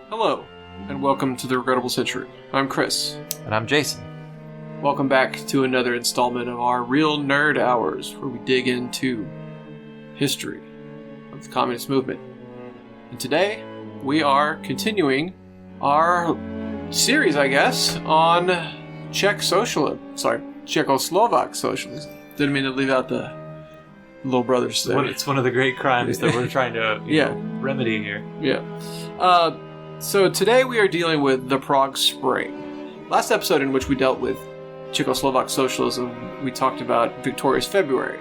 Hello, and welcome to the Regrettable Century. I'm Chris. And I'm Jason. Welcome back to another installment of our Real Nerd Hours, where we dig into history of the communist movement. And today, we are continuing our series, I guess, on Czechoslovak socialism. Didn't mean to leave out the little brothers there. It's one of the great crimes that we're trying to remedy here. Yeah. So today we are dealing with the Prague Spring. Last episode, in which we dealt with Czechoslovak Socialism, we talked about Victorious February.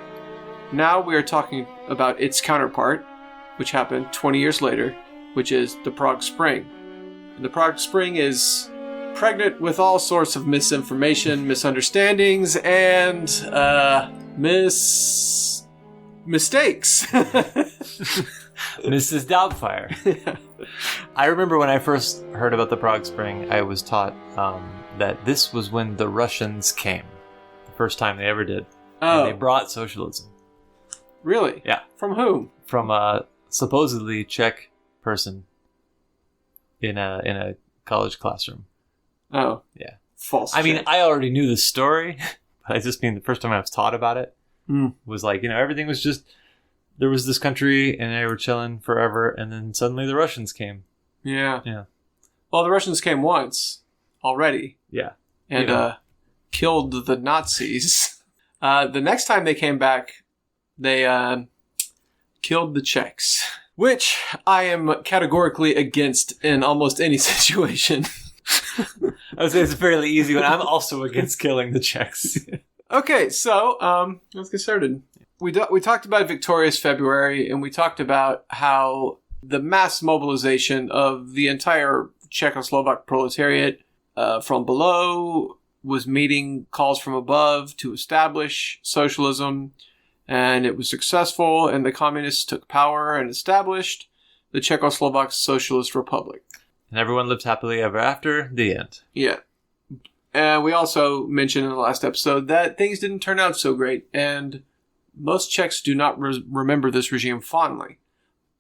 Now we are talking about its counterpart, which happened 20 years later, which is the Prague Spring. And the Prague Spring is pregnant with all sorts of misinformation, misunderstandings, and mistakes. Mrs. Doubtfire. Yeah. I remember when I first heard about the Prague Spring, I was taught that this was when the Russians came. The first time they ever did. Oh. And they brought socialism. Really? Yeah. From whom? From a supposedly Czech person in a college classroom. Oh. Yeah. False. I mean, I already knew the story, but I just mean the first time I was taught about it was like, everything was just... There was this country, and they were chilling forever, and then suddenly the Russians came. Yeah. Yeah. Well, the Russians came once already. Yeah. And killed the Nazis. The next time they came back, they killed the Czechs, which I am categorically against in almost any situation. I would say it's a fairly easy one. I'm also against killing the Czechs. Okay, so let's get started. We talked about Victorious February, and we talked about how the mass mobilization of the entire Czechoslovak proletariat from below was meeting calls from above to establish socialism, and it was successful, and the communists took power and established the Czechoslovak Socialist Republic. And everyone lived happily ever after, the end. Yeah. And we also mentioned in the last episode that things didn't turn out so great, and most Czechs do not remember this regime fondly.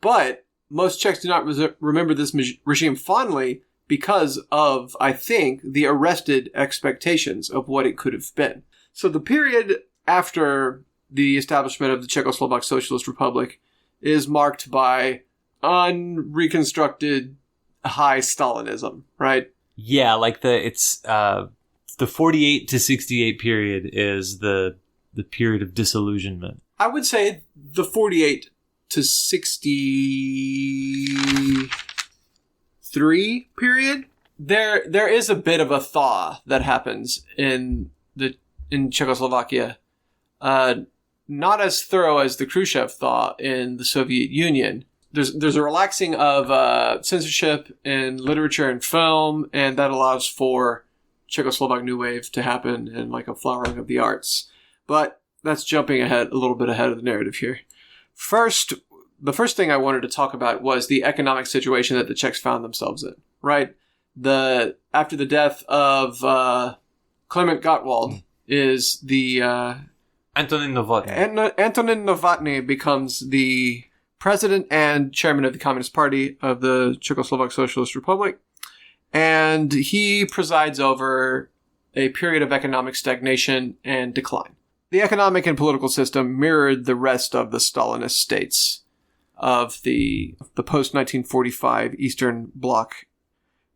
But most Czechs do not remember this regime fondly because of, I think, the arrested expectations of what it could have been. So the period after the establishment of the Czechoslovak Socialist Republic is marked by unreconstructed high Stalinism, right? Yeah, like the 48 to 68 period is the period of disillusionment. I would say the 48 to 63 period. There is a bit of a thaw that happens in Czechoslovakia. Not as thorough as the Khrushchev thaw in the Soviet Union. There's a relaxing of censorship in literature and film, and that allows for Czechoslovak New Wave to happen and like a flowering of the arts. But that's jumping a little bit ahead of the narrative here. The first thing I wanted to talk about was the economic situation that the Czechs found themselves in, right? After the death of Klement Gottwald is the... Antonin Novotny. Antonin Novotny becomes the president and chairman of the Communist Party of the Czechoslovak Socialist Republic. And he presides over a period of economic stagnation and decline. The economic and political system mirrored the rest of the Stalinist states of the post-1945 Eastern Bloc.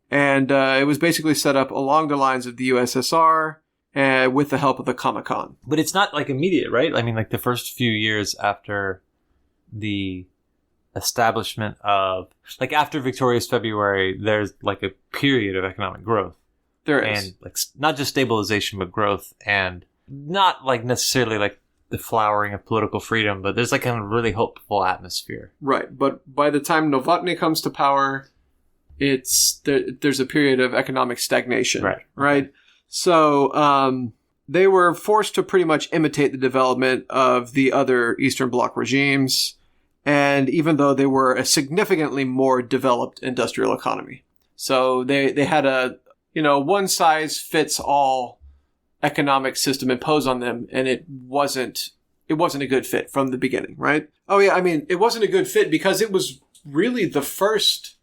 And it was basically set up along the lines of the USSR with the help of the Comecon. But it's not like immediate, right? I mean, like the first few years after the establishment of... Like after Victorious February, there's like a period of economic growth. There is. And like not just stabilization, but growth, and not like necessarily like the flowering of political freedom, but there's like a really hopeful atmosphere. Right, but by the time Novotny comes to power, there's a period of economic stagnation. Right? So they were forced to pretty much imitate the development of the other Eastern Bloc regimes, and even though they were a significantly more developed industrial economy. So they had a one-size-fits-all economic system imposed on them, and it wasn't a good fit from the beginning, right? Oh yeah, I mean, it wasn't a good fit because it was really the first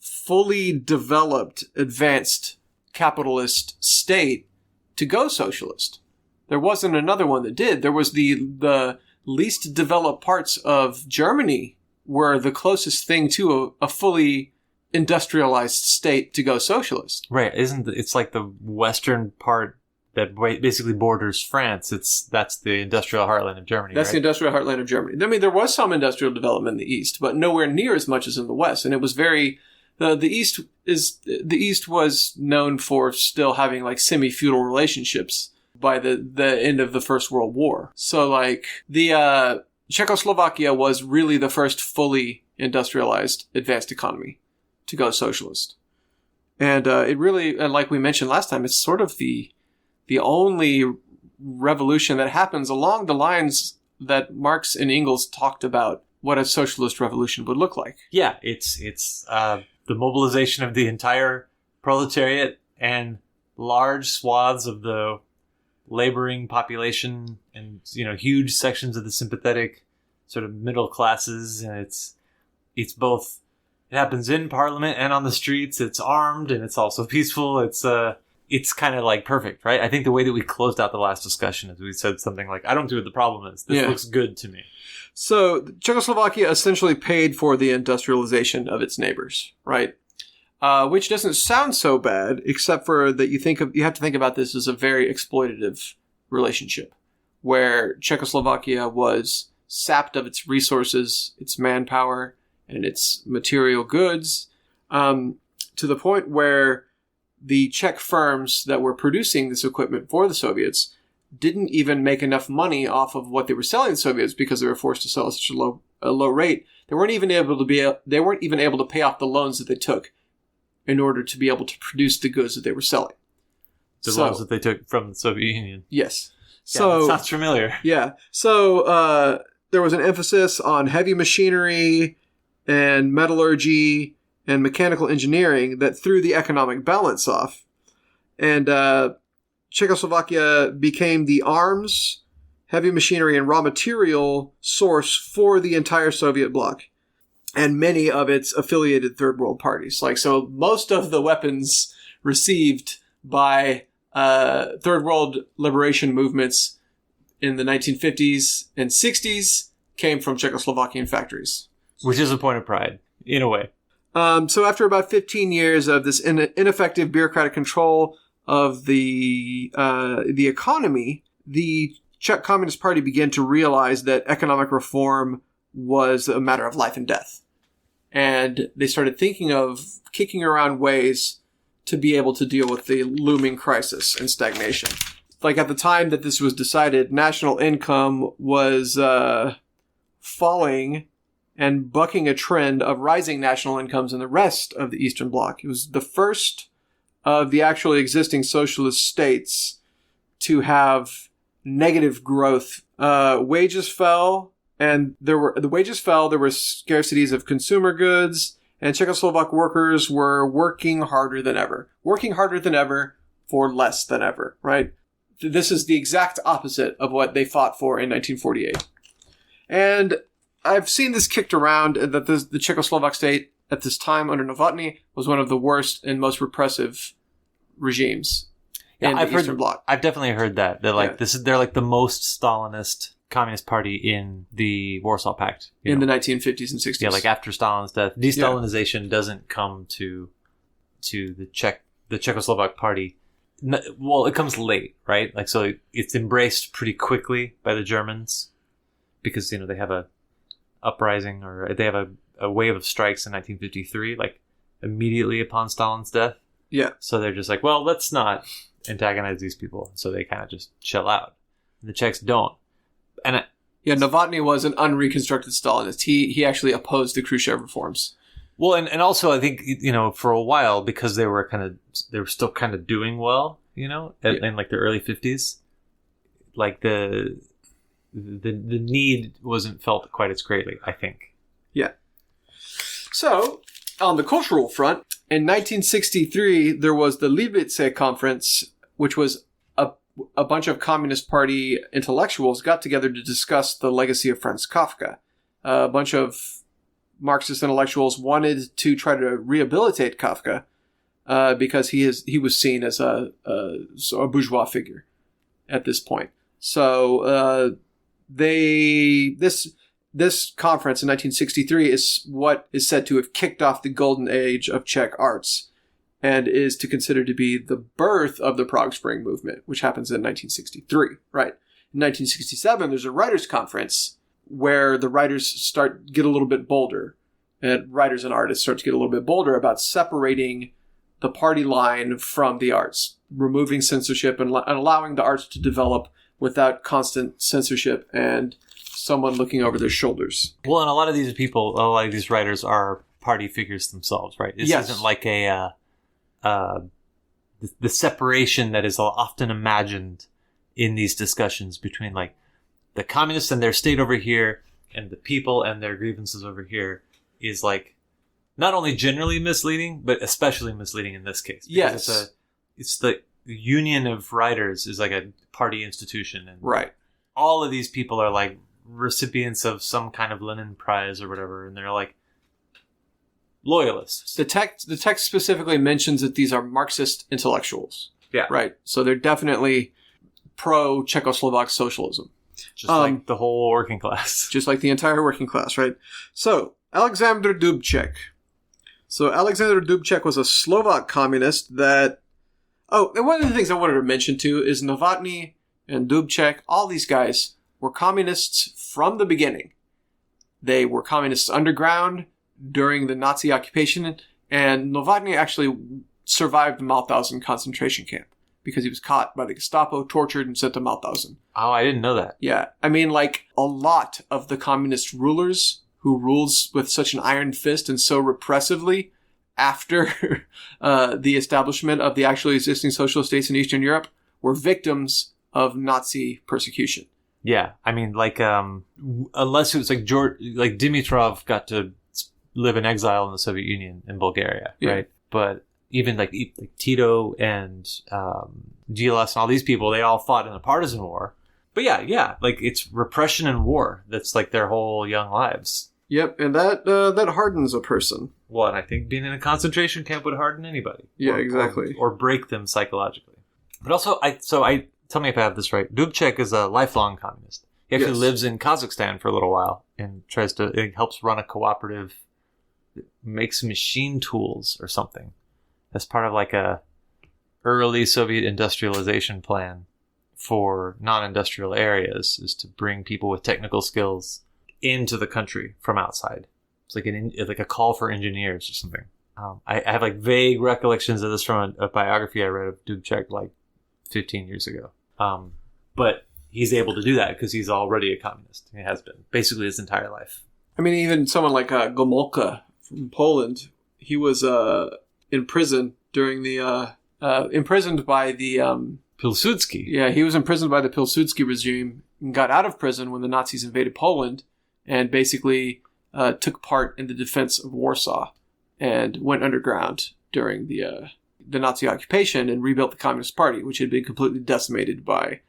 fully developed, advanced capitalist state to go socialist. There wasn't another one that did. There was the least developed parts of Germany were the closest thing to a fully industrialized state to go socialist. Right. It's like the western part that basically borders France. That's the industrial heartland of Germany. That's right? the industrial heartland of Germany. I mean, there was some industrial development in the East, but nowhere near as much as in the West. And it was very, the East was known for still having like semi-feudal relationships by the end of the First World War. So like the Czechoslovakia was really the first fully industrialized advanced economy to go socialist. And it really, and like we mentioned last time, it's sort of the only revolution that happens along the lines that Marx and Engels talked about what a socialist revolution would look like. Yeah, it's the mobilization of the entire proletariat and large swaths of the laboring population and, huge sections of the sympathetic sort of middle classes. And it's both, it happens in parliament and on the streets. It's armed and it's also peaceful. It's kind of like perfect, right? I think the way that we closed out the last discussion is we said something like, I don't see what the problem is. This looks good to me. So Czechoslovakia essentially paid for the industrialization of its neighbors, right? Which doesn't sound so bad, except for that you have to think about this as a very exploitative relationship, where Czechoslovakia was sapped of its resources, its manpower, and its material goods, to the point where the Czech firms that were producing this equipment for the Soviets didn't even make enough money off of what they were selling the Soviets because they were forced to sell at such a low rate. They weren't even able to pay off the loans that they took in order to be able to produce the goods that they were selling. The loans that they took from the Soviet Union. Yes. Yeah, that sounds familiar. Yeah. So there was an emphasis on heavy machinery and metallurgy and mechanical engineering that threw the economic balance off. And Czechoslovakia became the arms, heavy machinery, and raw material source for the entire Soviet bloc and many of its affiliated third world parties. So most of the weapons received by third world liberation movements in the 1950s and 60s came from Czechoslovakian factories. Which is a point of pride, in a way. So after about 15 years of this ineffective bureaucratic control of the economy, the Czech Communist Party began to realize that economic reform was a matter of life and death. And they started thinking of kicking around ways to be able to deal with the looming crisis and stagnation. Like at the time that this was decided, national income was falling and bucking a trend of rising national incomes in the rest of the Eastern Bloc. It was the first of the actually existing socialist states to have negative growth. Wages fell, and there were scarcities of consumer goods, and Czechoslovak workers were working harder than ever for less than ever, right? This is the exact opposite of what they fought for in 1948. And I've seen this kicked around that the Czechoslovak state at this time under Novotny was one of the worst and most repressive regimes in the Eastern Bloc. I've definitely heard that. They're they're like the most Stalinist communist party in the Warsaw Pact. In the 1950s and 60s. Yeah, like after Stalin's death. De-Stalinization doesn't come to the Czechoslovak party. Well, it comes late, right? So it's embraced pretty quickly by the Germans because, they have a uprising, or they have a wave of strikes in 1953, immediately upon Stalin's death. Yeah. So they're just like, well, let's not antagonize these people. So they kind of just chill out. And the Czechs don't. And Novotny was an unreconstructed Stalinist. He actually opposed the Khrushchev reforms. Well, and also I think, for a while, because they were still kind of doing well, in the early 50s, the need wasn't felt quite as greatly, I think. Yeah. So, on the cultural front, in 1963, there was the Liehm Conference, which was a bunch of Communist Party intellectuals got together to discuss the legacy of Franz Kafka. A bunch of Marxist intellectuals wanted to try to rehabilitate Kafka because he was seen as a bourgeois figure at this point. So this conference in 1963 is what is said to have kicked off the golden age of Czech arts, and is to consider to be the birth of the Prague Spring movement, which happens in 1963, right? In 1967, there's a writers' conference where the writers get a little bit bolder, and writers and artists start to get a little bit bolder about separating the party line from the arts, removing censorship and allowing the arts to develop without constant censorship and someone looking over their shoulders. Well, and a lot of these writers are party figures themselves, right? This isn't like the separation that is often imagined in these discussions between like the communists and their state over here and the people and their grievances over here is like not only generally misleading, but especially misleading in this case. Yes. It's the union of writers is like a party institution. And right. All of these people are like recipients of some kind of Lenin Prize or whatever. And they're like loyalists. The text specifically mentions that these are Marxist intellectuals. Yeah. Right. So they're definitely pro-Czechoslovak socialism. Just like the whole working class. Just like the entire working class, right? So, Alexander Dubček. So, Alexander Dubček was a Slovak communist that... Oh, and one of the things I wanted to mention, too, is Novotny and Dubček, all these guys were communists from the beginning. They were communists underground during the Nazi occupation, and Novotny actually survived the Mauthausen concentration camp because he was caught by the Gestapo, tortured, and sent to Mauthausen. Oh, I didn't know that. Yeah. I mean, like, a lot of the communist rulers who rules with such an iron fist and so repressively after the establishment of the actually existing socialist states in Eastern Europe were victims of Nazi persecution. Yeah. I mean, like, unless it was like Dimitrov got to live in exile in the Soviet Union in Bulgaria, right? But even like Tito and Gilas and all these people, they all fought in a partisan war. But yeah, like it's repression and war. That's like their whole young lives. Yep, and that hardens a person. Well, and I think being in a concentration camp would harden anybody. Yeah, exactly. Or break them psychologically. But also, tell me if I have this right. Dubček is a lifelong communist. He actually lives in Kazakhstan for a little while and helps run a cooperative that makes machine tools or something. As part of like a early Soviet industrialization plan for non-industrial areas is to bring people with technical skills into the country from outside. It's like like a call for engineers or something. I have like vague recollections of this from a biography I read of Dubček like 15 years ago. But he's able to do that because he's already a communist. He has been basically his entire life. I mean, even someone like Gomulka from Poland, he was in prison during the imprisoned by the Pilsudski. Yeah, he was imprisoned by the Pilsudski regime and got out of prison when the Nazis invaded Poland and basically took part in the defense of Warsaw and went underground during the Nazi occupation and rebuilt the Communist Party, which had been completely decimated by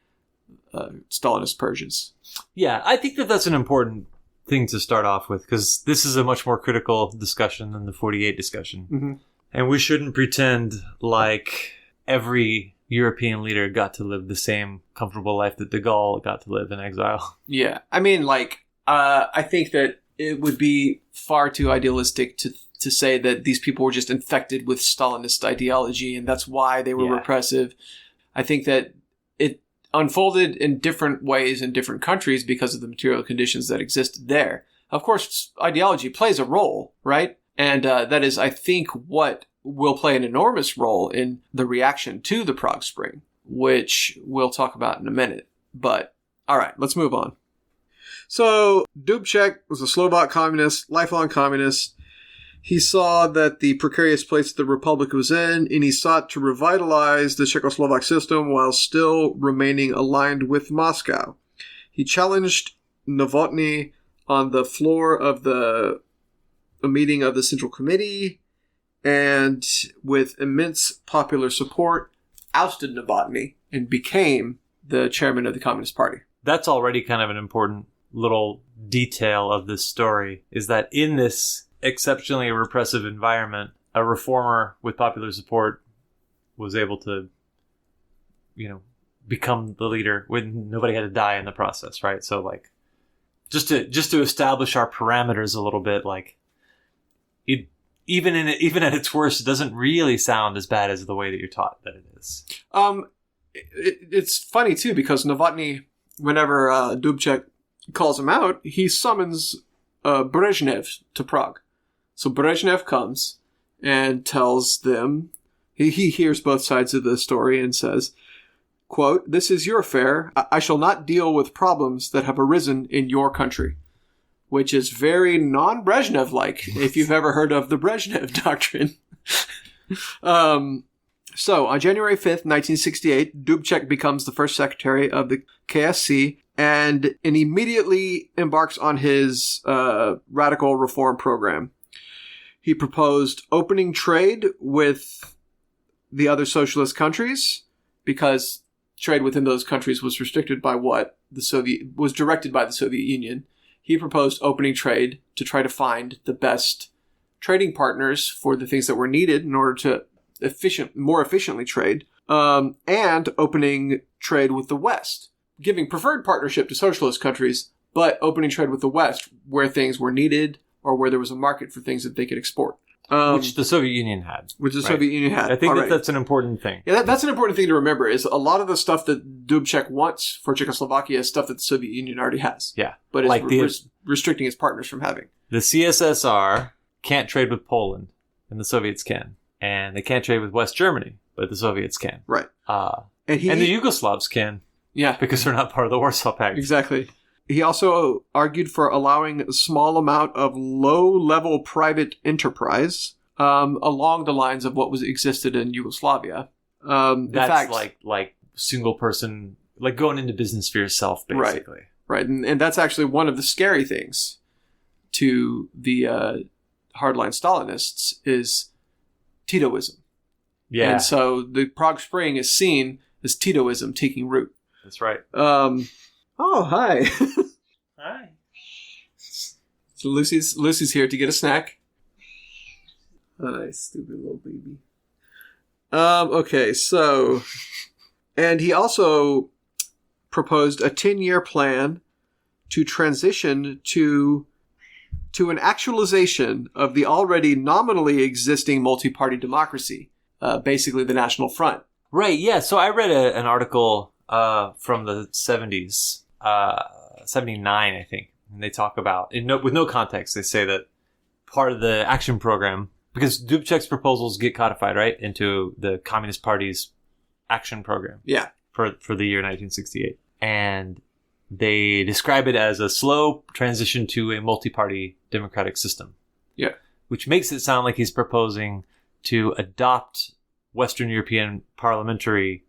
Stalinist purges. Yeah, I think that's an important thing to start off with because this is a much more critical discussion than the 48 discussion. Mm-hmm. And we shouldn't pretend like every European leader got to live the same comfortable life that de Gaulle got to live in exile. Yeah. I mean, like, I think that it would be far too idealistic to say that these people were just infected with Stalinist ideology and that's why they were repressive. I think that it unfolded in different ways in different countries because of the material conditions that existed there. Of course, ideology plays a role, right? And that is, I think, what will play an enormous role in the reaction to the Prague Spring, which we'll talk about in a minute. But, all right, let's move on. So, Dubček was a Slovak communist, lifelong communist. He saw that the precarious place the Republic was in, and he sought to revitalize the Czechoslovak system while still remaining aligned with Moscow. He challenged Novotny on the floor of a meeting of the Central Committee, and with immense popular support, ousted Novotny and became the chairman of the Communist Party. That's already kind of an important little detail of this story is that in this exceptionally repressive environment, a reformer with popular support was able to, become the leader when nobody had to die in the process, right? So, like, just to establish our parameters a little bit, like, even at its worst, it doesn't really sound as bad as the way that you're taught that it is. It's funny too, because Novotny, whenever Dubček calls him out, he summons Brezhnev to Prague. So Brezhnev comes and tells them, he hears both sides of the story and says, quote, "This is your affair. I shall not deal with problems that have arisen in your country." Which is very non-Brezhnev-like, if you've ever heard of the Brezhnev doctrine. So, on January 5th, 1968, Dubček becomes the first secretary of the KSC and immediately embarks on his radical reform program. He proposed opening trade with the other socialist countries because trade within those countries was restricted by what was directed by the Soviet Union. He proposed opening trade to try to find the best trading partners for the things that were needed in order to more efficiently trade, and opening trade with the West, giving preferred partnership to socialist countries, but opening trade with the West where things were needed or where there was a market for things that they could export. Which the Soviet Union had. Soviet Union had. I think that's an important thing. Yeah, that's an important thing to remember, is a lot of the stuff that Dubček wants for Czechoslovakia is stuff that the Soviet Union already has. Yeah. But is restricting its partners from having. The CSSR can't trade with Poland, and the Soviets can. And they can't trade with West Germany, but the Soviets can. Right. And the Yugoslavs can. Yeah. Because they're not part of the Warsaw Pact. Exactly. He also argued for allowing a small amount of low-level private enterprise along the lines of what existed in Yugoslavia. That's like single person, like going into business for yourself, basically. Right. And that's actually one of the scary things to the hardline Stalinists is Titoism. Yeah. And so the Prague Spring is seen as Titoism taking root. That's right. Oh, hi. Hi. So Lucy's here to get a snack. Hi, stupid little baby. Okay, so... And he also proposed a 10-year plan to transition to an actualization of the already nominally existing multi-party democracy, basically the National Front. Right, yeah. So I read an article from the 70s, 79, I think. And they talk about, with no context, they say that part of the action program, because Dubček's proposals get codified, right, into the Communist Party's action program. Yeah. For the year 1968. And they describe it as a slow transition to a multi-party democratic system. Yeah. Which makes it sound like he's proposing to adopt Western European parliamentary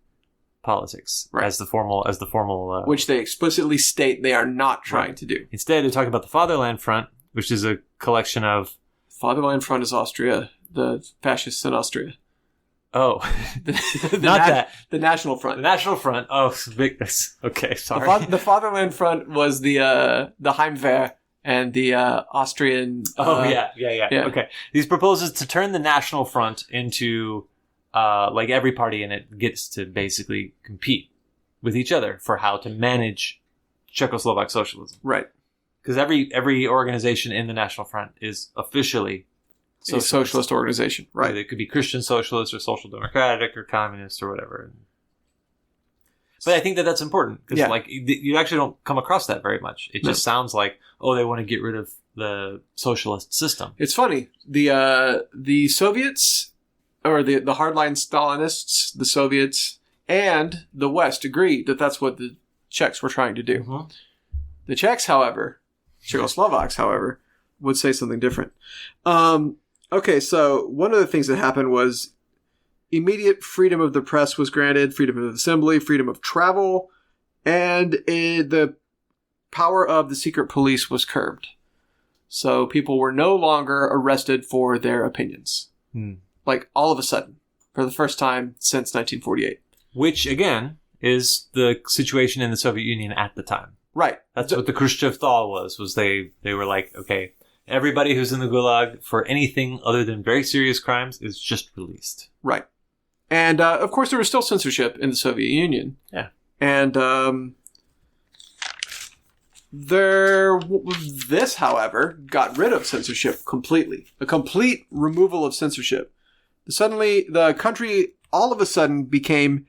politics as the formal which they explicitly state they are not trying to do. Instead, they're talking about the Fatherland Front, which is a collection of... Fatherland Front is Austria, the fascists in Austria. Oh, The National Front. The National Front. Oh, okay, sorry. The Fatherland Front was the Heimwehr and the Austrian... yeah. Okay. These proposals to turn the National Front into... like every party in it gets to basically compete with each other for how to manage Czechoslovak socialism. Right. Because every organization in the National Front is officially a socialist organization. Right. It could be Christian socialist or social democratic or communist or whatever. But I think that's important because you actually don't come across that very much. It just sounds like, they want to get rid of the socialist system. It's funny. The Soviets... or the hardline Stalinists, the Soviets, and the West agreed that that's what the Czechs were trying to do. Mm-hmm. The Czechs, Czechoslovaks, however, would say something different. Okay, so one of the things that happened was immediate freedom of the press was granted, freedom of assembly, freedom of travel, and the power of the secret police was curbed. So people were no longer arrested for their opinions. Like, all of a sudden, for the first time since 1948. Which, again, is the situation in the Soviet Union at the time. Right. That's what the Khrushchev thaw was they were like, okay, everybody who's in the Gulag for anything other than very serious crimes is just released. Right. And, of course, there was still censorship in the Soviet Union. Yeah. And this, however, got rid of censorship completely. A complete removal of censorship. Suddenly, the country all of a sudden became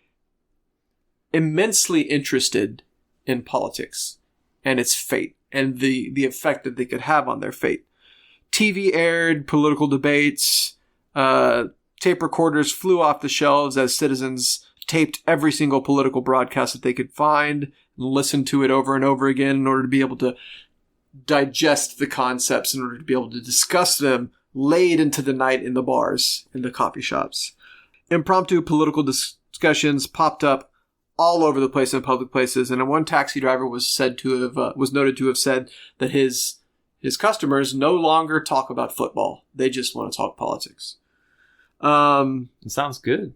immensely interested in politics and its fate and the effect that they could have on their fate. TV aired political debates. Tape recorders flew off the shelves as citizens taped every single political broadcast that they could find and listened to it over and over again in order to be able to digest the concepts, in order to be able to discuss them late into the night in the bars, in the coffee shops. Impromptu political discussions popped up all over the place in public places, and one taxi driver was noted to have said that his customers no longer talk about football; they just want to talk politics. It sounds good.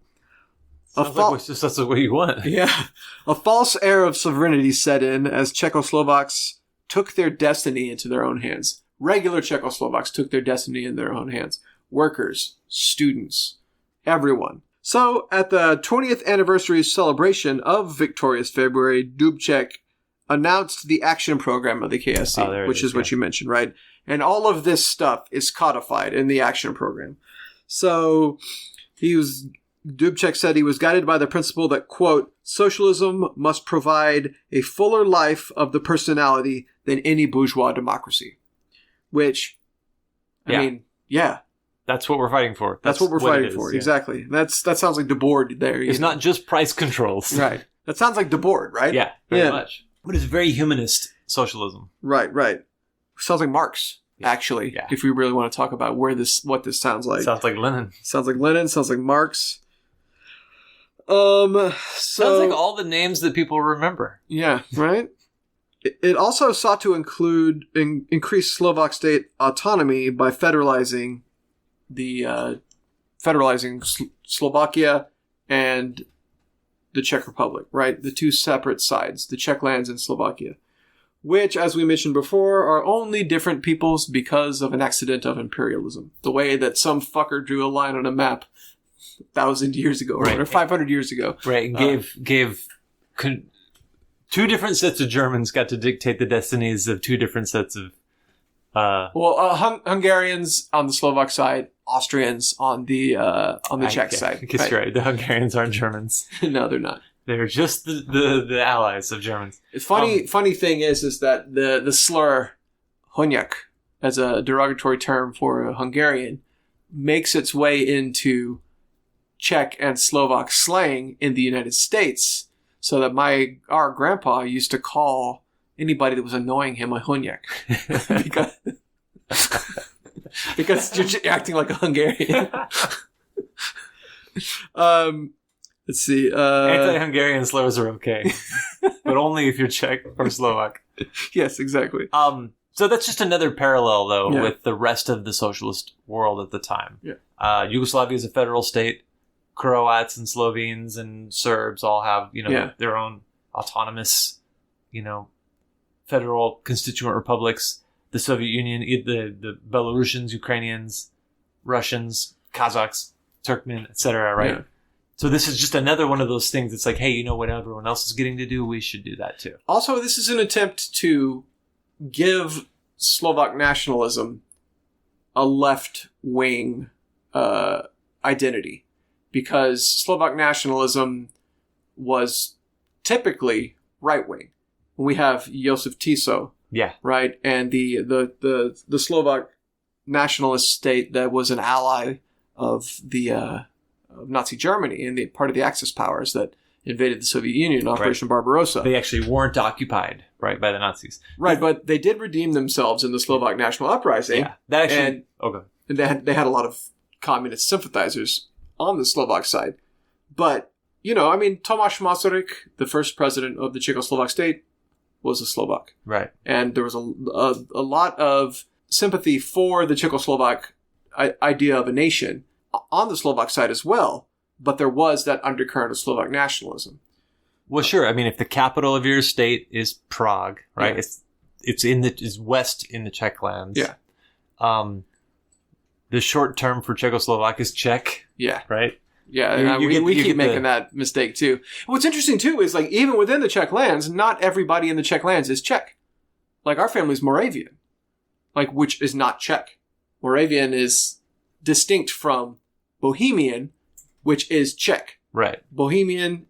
That's the way you want it. Yeah. A false air of sovereignty set in as Czechoslovaks took their destiny into their own hands. Regular Czechoslovaks took their destiny in their own hands. Workers, students, everyone. So, at the 20th anniversary celebration of Victorious February, Dubček announced the action program of the KSC, which is what you mentioned, right? And all of this stuff is codified in the action program. So, Dubček said he was guided by the principle that, quote, socialism must provide a fuller life of the personality than any bourgeois democracy. Which, I mean, yeah. That's what we're fighting for. That's what we're fighting for, exactly. That sounds like Debord there. It's not just price controls. Right. That sounds like Debord, right? Yeah, very much. But it's very humanist socialism. Right. Sounds like Marx. Actually, if we really want to talk about what this sounds like. Sounds like Lenin. Sounds like Marx. Sounds like all the names that people remember. Yeah, right? It also sought to increase Slovak state autonomy by federalizing Slovakia and the Czech Republic, right? The two separate sides, the Czech lands and Slovakia. Which, as we mentioned before, are only different peoples because of an accident of imperialism. The way that some fucker drew a line on a map 1,000 years ago, right? Or 500 years ago. Right, and gave two different sets of Germans got to dictate the destinies of two different sets of... Hungarians on the Slovak side, Austrians on the Czech side. I guess you're right. The Hungarians aren't Germans. No, they're not. They're just the allies of Germans. It's funny thing is that the slur Honyak as a derogatory term for a Hungarian makes its way into Czech and Slovak slang in the United States, so that our grandpa used to call anybody that was annoying him a Honyak because you're acting like a Hungarian. Let's see. Anti-Hungarian slurs are okay, but only if you're Czech or Slovak. Yes, exactly. So that's just another parallel, though, with the rest of the socialist world at the time. Yeah. Yugoslavia is a federal state. Croats and Slovenes and Serbs all have, their own autonomous, federal constituent republics. The Soviet Union, the Belarusians, Ukrainians, Russians, Kazakhs, Turkmen, etc. Right. Yeah. So this is just another one of those things. It's like, hey, what everyone else is getting to do, we should do that too. Also, this is an attempt to give Slovak nationalism a left-wing identity, because Slovak nationalism was typically right-wing. We have Josef Tiso, right, and the Slovak nationalist state that was an ally of the of Nazi Germany and the part of the Axis powers that invaded the Soviet Union, Operation Barbarossa. They actually weren't occupied, right, by the Nazis. Right, but they did redeem themselves in the Slovak National Uprising. Yeah, that actually... And they had a lot of communist sympathizers on the Slovak side. But, Tomáš Masaryk, the first president of the Czechoslovak state, was a Slovak. Right. And there was a lot of sympathy for the Czechoslovak idea of a nation on the Slovak side as well, but there was that undercurrent of Slovak nationalism. Well, sure. I mean, if the capital of your state is Prague, right? Yeah. It's west in the Czech lands. Yeah. The short term for Czechoslovak is Czech. Yeah. Right? Yeah, we keep making that mistake too. What's interesting too is like even within the Czech lands, not everybody in the Czech lands is Czech. Like our family's Moravian, like which is not Czech. Moravian is distinct from Bohemian, which is Czech. Right. Bohemian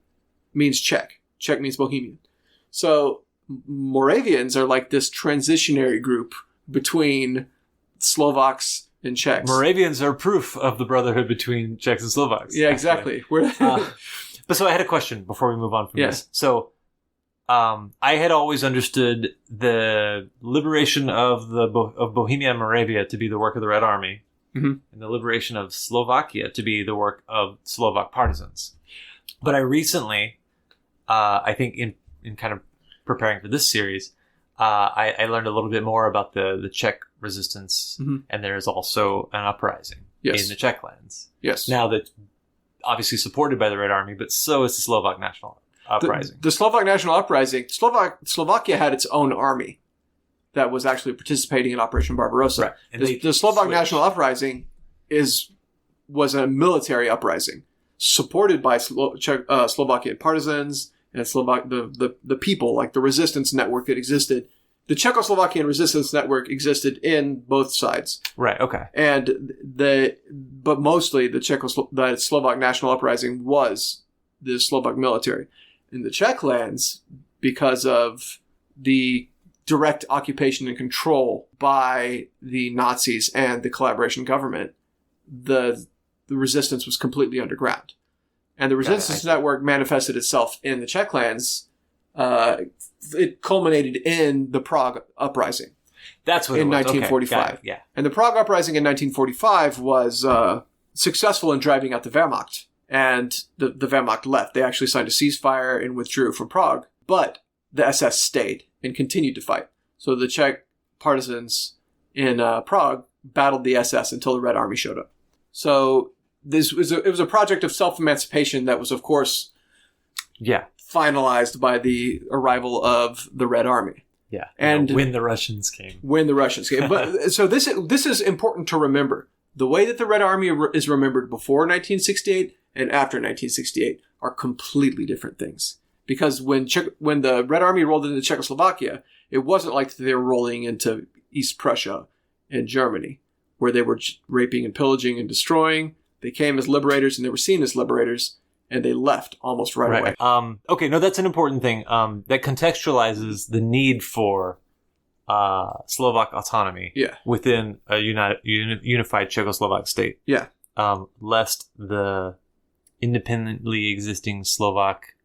means Czech. Czech means Bohemian. So Moravians are like this transitionary group between Slovaks and Czechs. Moravians are proof of the brotherhood between Czechs and Slovaks. Yeah, exactly. But so I had a question before we move on from this. So I had always understood the liberation of Bohemia and Moravia to be the work of the Red Army, and the liberation of Slovakia to be the work of Slovak partisans. But I recently, I think in kind of preparing for this series, I learned a little bit more about the Czech resistance, and there is also an uprising in the Czech lands. Yes. Now that's obviously supported by the Red Army, but so is the Slovak National Uprising. The Slovak National Uprising, Slovakia had its own army that was actually participating in Operation Barbarossa. Right. And the Slovak National Uprising was a military uprising supported by Slovakian partisans and the people, like the resistance network that existed. The Czechoslovakian resistance network existed in both sides. Right, okay. But mostly the Slovak National Uprising was the Slovak military. In the Czech lands, because of the direct occupation and control by the Nazis and the collaboration government, the resistance was completely underground. And the resistance network manifested itself in the Czech lands. It culminated in the Prague Uprising. That's what in it was. 1945. Okay, yeah. And the Prague Uprising in 1945 was successful in driving out the Wehrmacht. And the Wehrmacht left. They actually signed a ceasefire and withdrew from Prague. But the SS stayed and continued to fight. So the Czech partisans in Prague battled the SS until the Red Army showed up. So it was a project of self-emancipation that was, of course, finalized by the arrival of the Red Army. Yeah, and when the Russians came. But so this is important to remember. The way that the Red Army is remembered before 1968 and after 1968 are completely different things. Because when the Red Army rolled into Czechoslovakia, it wasn't like they were rolling into East Prussia and Germany, where they were raping and pillaging and destroying. They came as liberators and they were seen as liberators, and they left almost right away. Okay, no, that's an important thing. That contextualizes the need for Slovak autonomy within a unified Czechoslovak state. Yeah. Lest the independently existing Slovak,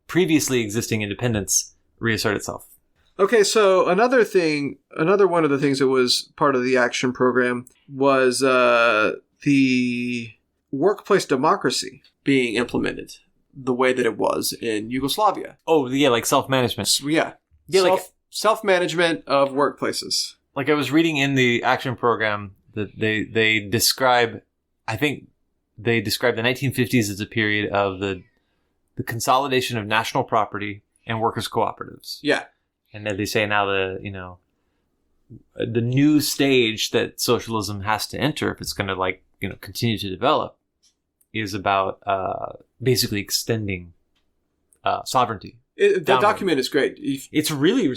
previously existing independence reassert itself. Okay, so another one of the things that was part of the action program was the workplace democracy being implemented the way that it was in Yugoslavia. Oh, yeah, like self-management. Yeah. Self-management of workplaces. Like I was reading in the action program that they describe, I think they describe the 1950s as a period of the consolidation of national property and workers' cooperatives. Yeah. And then they say now the new stage that socialism has to enter if it's going to continue to develop is about basically extending sovereignty. The document is great. It's a really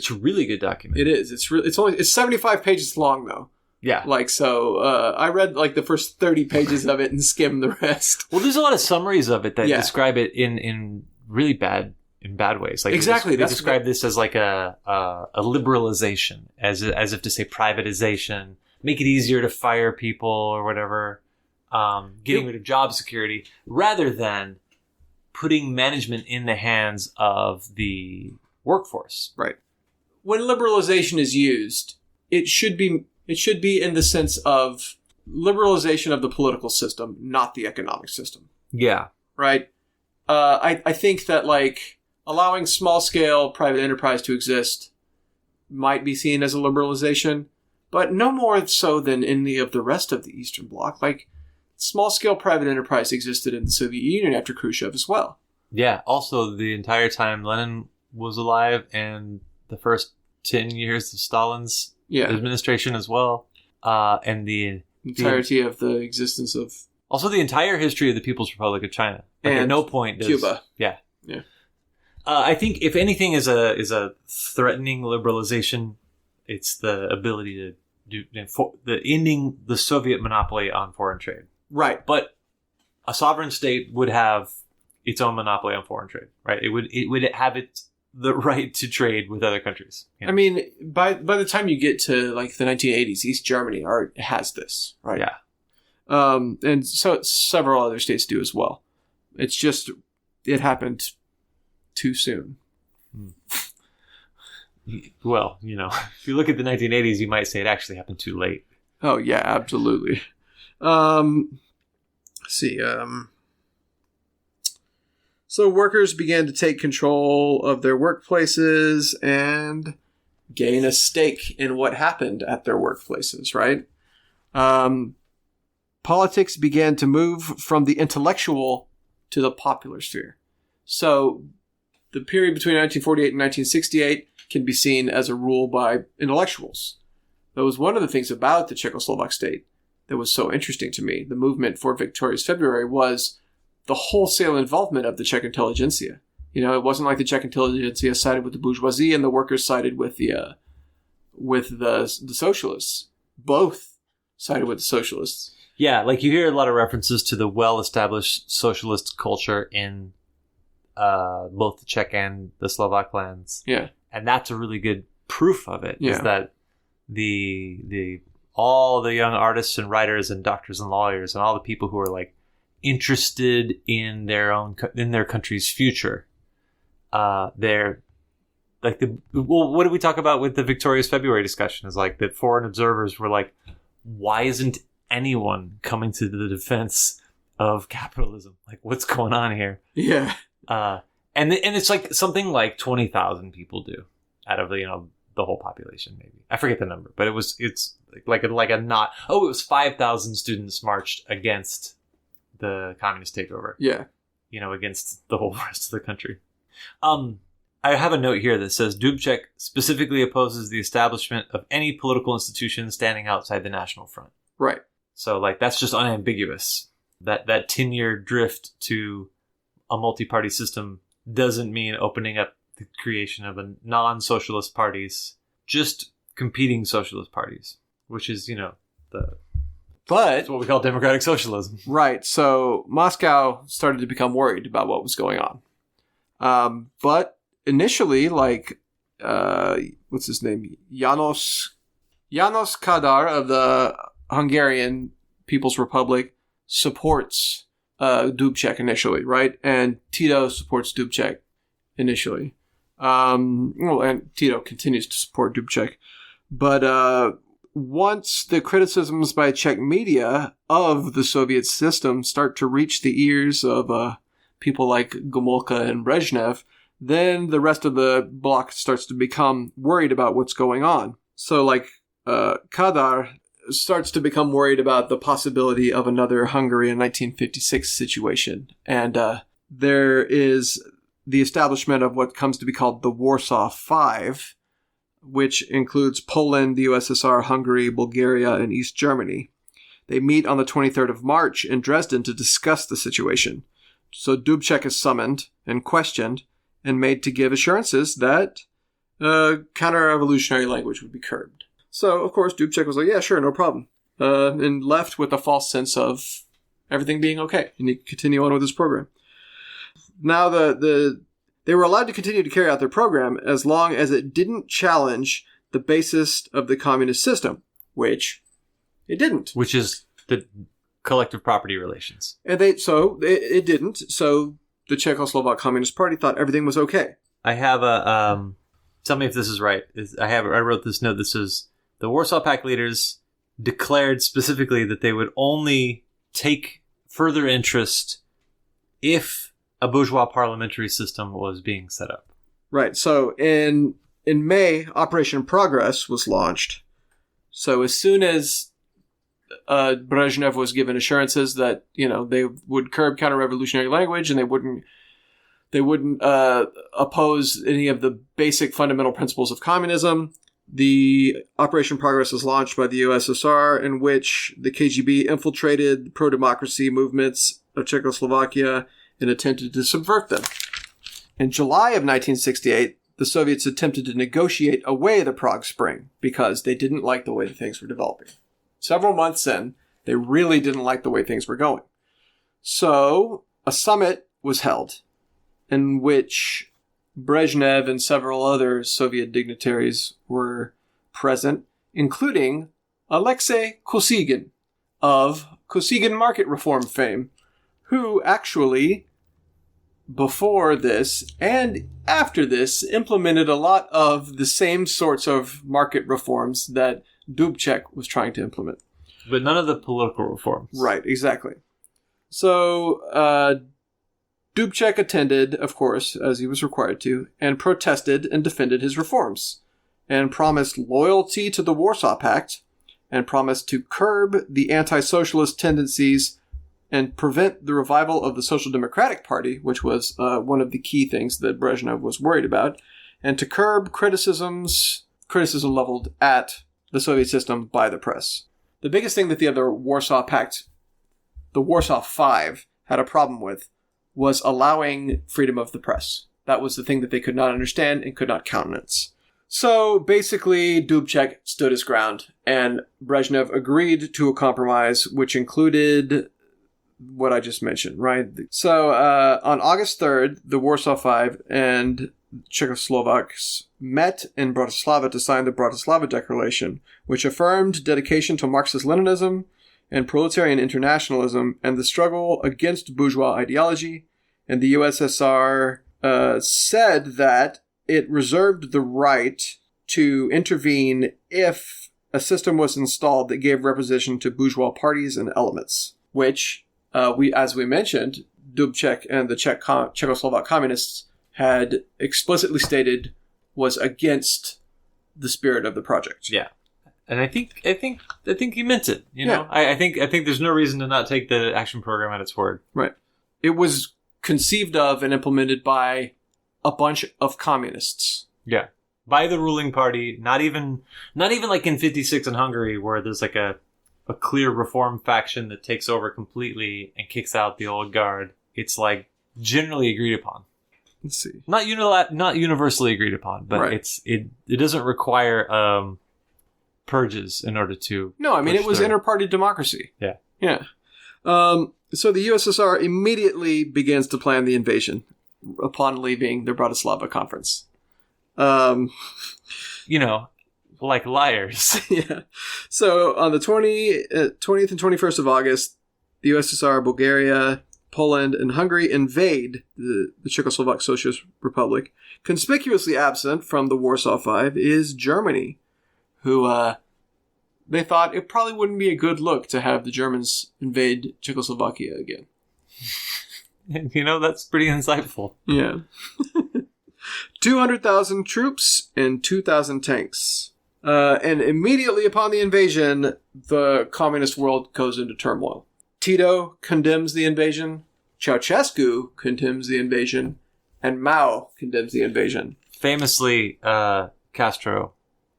good document. It is. It's 75 pages long though. Yeah. I read the first 30 pages of it and skimmed the rest. Well, there's a lot of summaries of it that describe it in really bad ways. Like exactly. They describe this as like a liberalization, as if to say privatization, make it easier to fire people or whatever, getting rid of job security, rather than putting management in the hands of the workforce. Right. When liberalization is used, it should be in the sense of liberalization of the political system, not the economic system. Yeah. Right? I think that allowing small-scale private enterprise to exist might be seen as a liberalization, but no more so than any of the rest of the Eastern Bloc. Small-scale private enterprise existed in the Soviet Union after Khrushchev as well. Yeah. Also, the entire time Lenin was alive and the first 10 years of Stalin's administration as well. And the entirety of the existence of... Also, the entire history of the People's Republic of China. Like, at no point does... Cuba. Yeah. Yeah. I think if anything is a threatening liberalization, it's the ability to the ending the Soviet monopoly on foreign trade. Right. But a sovereign state would have its own monopoly on foreign trade, right? It would have the right to trade with other countries. You know? I mean, by the time you get to like the 1980s, East Germany has this, right? Yeah. And so several other states do as well. It's just it happened too soon. Well, if you look at the 1980s, you might say it actually happened too late. Oh yeah, absolutely. Let's see. So workers began to take control of their workplaces and gain a stake in what happened at their workplaces, right? Politics began to move from the intellectual to the popular sphere. So the period between 1948 and 1968 can be seen as a rule by intellectuals. That was one of the things about the Czechoslovak state that was so interesting to me. The movement for Victorious February was the wholesale involvement of the Czech intelligentsia. It wasn't like the Czech intelligentsia sided with the bourgeoisie and the workers sided with the socialists. Both sided with the socialists. Yeah, like you hear a lot of references to the well-established socialist culture in both the Czech and the Slovak lands. Yeah. And that's a really good proof of it, is that all the young artists and writers and doctors and lawyers and all the people who are like interested in their country's future, they're like what did we talk about with the Victorious February discussion? Is like that foreign observers were like, why isn't anyone coming to the defense of capitalism? Like, what's going on here? Yeah. And it's like something like 20,000 people do out of the whole population, maybe. I forget the number, but it was 5,000 students marched against the communist takeover. Yeah. Against the whole rest of the country. I have a note here that says Dubček specifically opposes the establishment of any political institution standing outside the National Front. Right. So that's just unambiguous. That 10-year drift to a multi-party system doesn't mean opening up the creation of a non-socialist parties, just competing socialist parties, which is, that's what we call democratic socialism. Right. So Moscow started to become worried about what was going on. But initially, what's his name? János Kadar of the Hungarian People's Republic supports Dubček initially, right? And Tito supports Dubček initially. And Tito continues to support Dubček. But once the criticisms by Czech media of the Soviet system start to reach the ears of people like Gomulka and Brezhnev, then the rest of the bloc starts to become worried about what's going on. So Kadar starts to become worried about the possibility of another Hungary in 1956 situation. And there is the establishment of what comes to be called the Warsaw Five, which includes Poland, the USSR, Hungary, Bulgaria, and East Germany. They meet on the 23rd of March in Dresden to discuss the situation. So Dubček is summoned and questioned and made to give assurances that counter-revolutionary language would be curbed. So, of course, Dubček was like, yeah, sure, no problem. And left with a false sense of everything being okay. And he could continue on with his program. Now, they were allowed to continue to carry out their program as long as it didn't challenge the basis of the communist system, which it didn't. Which is the collective property relations. And it didn't. So the Czechoslovak Communist Party thought everything was okay. I have a tell me if this is right. I wrote this note that says the Warsaw Pact leaders declared specifically that they would only take further interest if a bourgeois parliamentary system was being set up. Right. So in May, Operation Progress was launched. So as soon as Brezhnev was given assurances that they would curb counter-revolutionary language and they They wouldn't oppose any of the basic fundamental principles of communism. The Operation Progress was launched by the USSR, in which the KGB infiltrated pro-democracy movements of Czechoslovakia and attempted to subvert them. In July of 1968, the Soviets attempted to negotiate away the Prague Spring because they didn't like the way things were developing. Several months in, they really didn't like the way things were going. So, a summit was held in which Brezhnev and several other Soviet dignitaries were present, including Alexei Kosygin of Kosygin market reform fame, who actually, before this and after this, implemented a lot of the same sorts of market reforms that Dubček was trying to implement. But none of the political reforms. Right, exactly. So, Dubček attended, of course, as he was required to, and protested and defended his reforms, and promised loyalty to the Warsaw Pact, and promised to curb the anti-socialist tendencies and prevent the revival of the Social Democratic Party, which was one of the key things that Brezhnev was worried about, and to curb criticism leveled at the Soviet system by the press. The biggest thing that the other Warsaw Pact, the Warsaw Five, had a problem with was allowing freedom of the press. That was the thing that they could not understand and could not countenance. So basically, Dubček stood his ground, and Brezhnev agreed to a compromise, which included what I just mentioned, right? So on August 3rd, the Warsaw Five and Czechoslovaks met in Bratislava to sign the Bratislava Declaration, which affirmed dedication to Marxist-Leninism and proletarian internationalism and the struggle against bourgeois ideology. And the USSR said that it reserved the right to intervene if a system was installed that gave representation to bourgeois parties and elements, which, as we mentioned, Dubček and the Czechoslovak communists had explicitly stated was against the spirit of the project. Yeah. And I think he meant it. You know, I think there's no reason to not take the action program at its word. Right. It was conceived of and implemented by a bunch of communists. Yeah, by the ruling party. Not even like in '56 in Hungary, where there's like a clear reform faction that takes over completely and kicks out the old guard. It's like generally agreed upon. Let's see. Not universally agreed upon, but right. it doesn't require purges in order to. No, I mean it was inter-party democracy. Yeah. Yeah. So the USSR immediately begins to plan the invasion upon leaving the Bratislava conference. Like liars. Yeah. So on the 20th and 21st of August, the USSR, Bulgaria, Poland, and Hungary invade the Czechoslovak Socialist Republic. Conspicuously absent from the Warsaw Five is Germany, who they thought it probably wouldn't be a good look to have the Germans invade Czechoslovakia again. That's pretty insightful. Yeah. 200,000 troops and 2,000 tanks. And immediately upon the invasion, the communist world goes into turmoil. Tito condemns the invasion, Ceausescu condemns the invasion, and Mao condemns the invasion. Famously, Castro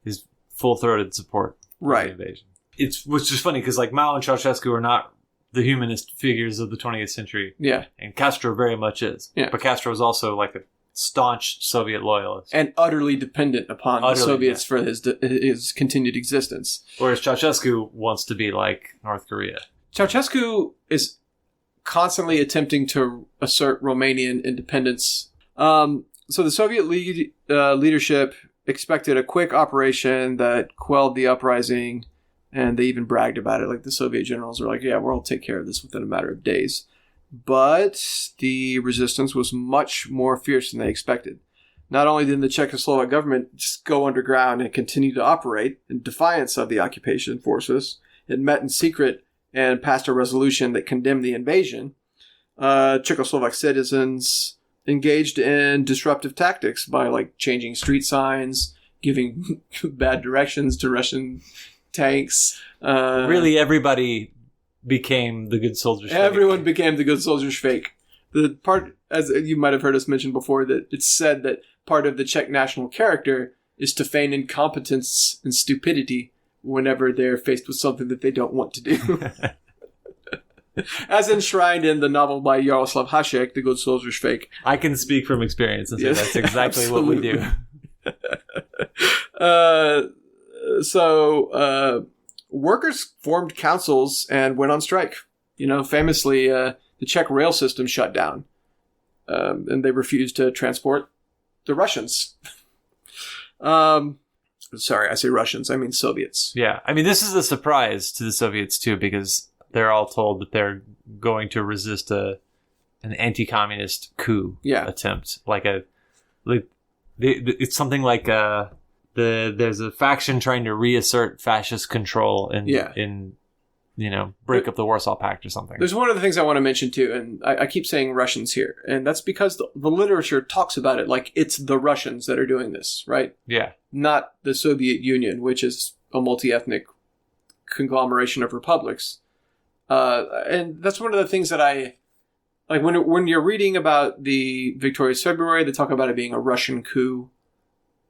is full-throated support for the invasion. Which is funny because like Mao and Ceausescu are not the humanist figures of the 20th century. Yeah. And Castro very much is. Yeah. But Castro is also like a staunch Soviet loyalist. And utterly dependent upon the Soviets for his continued existence. Whereas Ceausescu wants to be like North Korea. Ceausescu is constantly attempting to assert Romanian independence. So the Soviet leadership expected a quick operation that quelled the uprising, and they even bragged about it. Like the Soviet generals were like, yeah, we'll take care of this within a matter of days. But the resistance was much more fierce than they expected. Not only did the Czechoslovak government just go underground and continue to operate in defiance of the occupation forces, it met in secret and passed a resolution that condemned the invasion. Czechoslovak citizens engaged in disruptive tactics by like changing street signs, giving bad directions to Russian tanks. Really, everybody became the good soldiers. Everyone became the good soldiers fake. the part, as you might have heard us mention before, that it's said that part of the Czech national character is to feign incompetence and stupidity whenever they're faced with something that they don't want to do. As enshrined in the novel by Jaroslav Hašek, The Good Soldier's Fake. I can speak from experience and say that's exactly what we do. So workers formed councils and went on strike. Famously, the Czech rail system shut down, and they refused to transport the Russians. Sorry, I say Russians. I mean Soviets. Yeah. I mean, this is a surprise to the Soviets, too, because they're all told that they're going to resist an anti-communist coup attempt. It's something like there's a faction trying to reassert fascist control in break up the Warsaw Pact or something. There's one of the things I want to mention too, and I keep saying Russians here, and that's because the literature talks about it like it's the Russians that are doing this, right? Yeah. Not the Soviet Union, which is a multi-ethnic conglomeration of republics. And that's one of the things that I like when you're reading about the Victorious February, they talk about it being a Russian coup,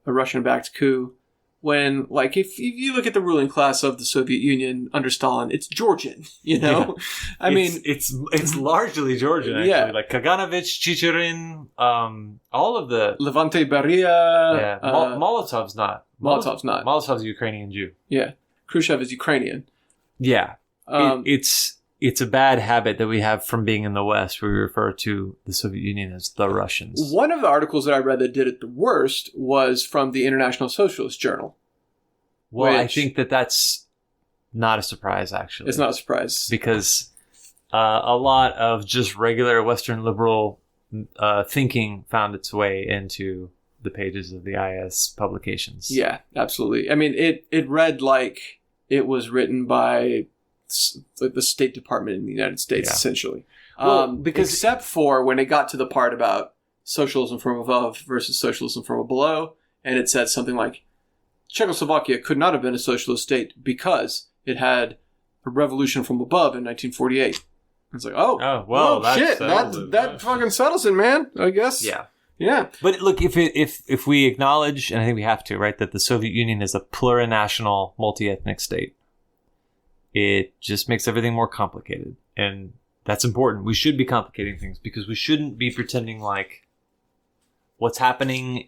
a Russian-backed coup. When, if you look at the ruling class of the Soviet Union under Stalin, it's Georgian, Yeah. I mean... It's largely Georgian, actually. Yeah. Like Kaganovich, Chicherin, all of the... Levante Beria... Yeah. Molotov's not. Molotov's not. Molotov's a Ukrainian Jew. Yeah. Khrushchev is Ukrainian. Yeah. It's a bad habit that we have from being in the West, where we refer to the Soviet Union as the Russians. One of the articles that I read that did it the worst was from the International Socialist Journal. Well, I think that's not a surprise, actually. It's not a surprise. Because a lot of just regular Western liberal thinking found its way into the pages of the IS publications. Yeah, absolutely. I mean, it read like it was written by... the State Department in the United States, essentially. Because except for when it got to the part about socialism from above versus socialism from below, and it said something like, Czechoslovakia could not have been a socialist state because it had a revolution from above in 1948. It's like, shit, that fucking settles it, man, I guess. Yeah. Yeah. But look, if we acknowledge, and I think we have to, right, that the Soviet Union is a plurinational, multi-ethnic state, it just makes everything more complicated. And that's important. We should be complicating things because we shouldn't be pretending like what's happening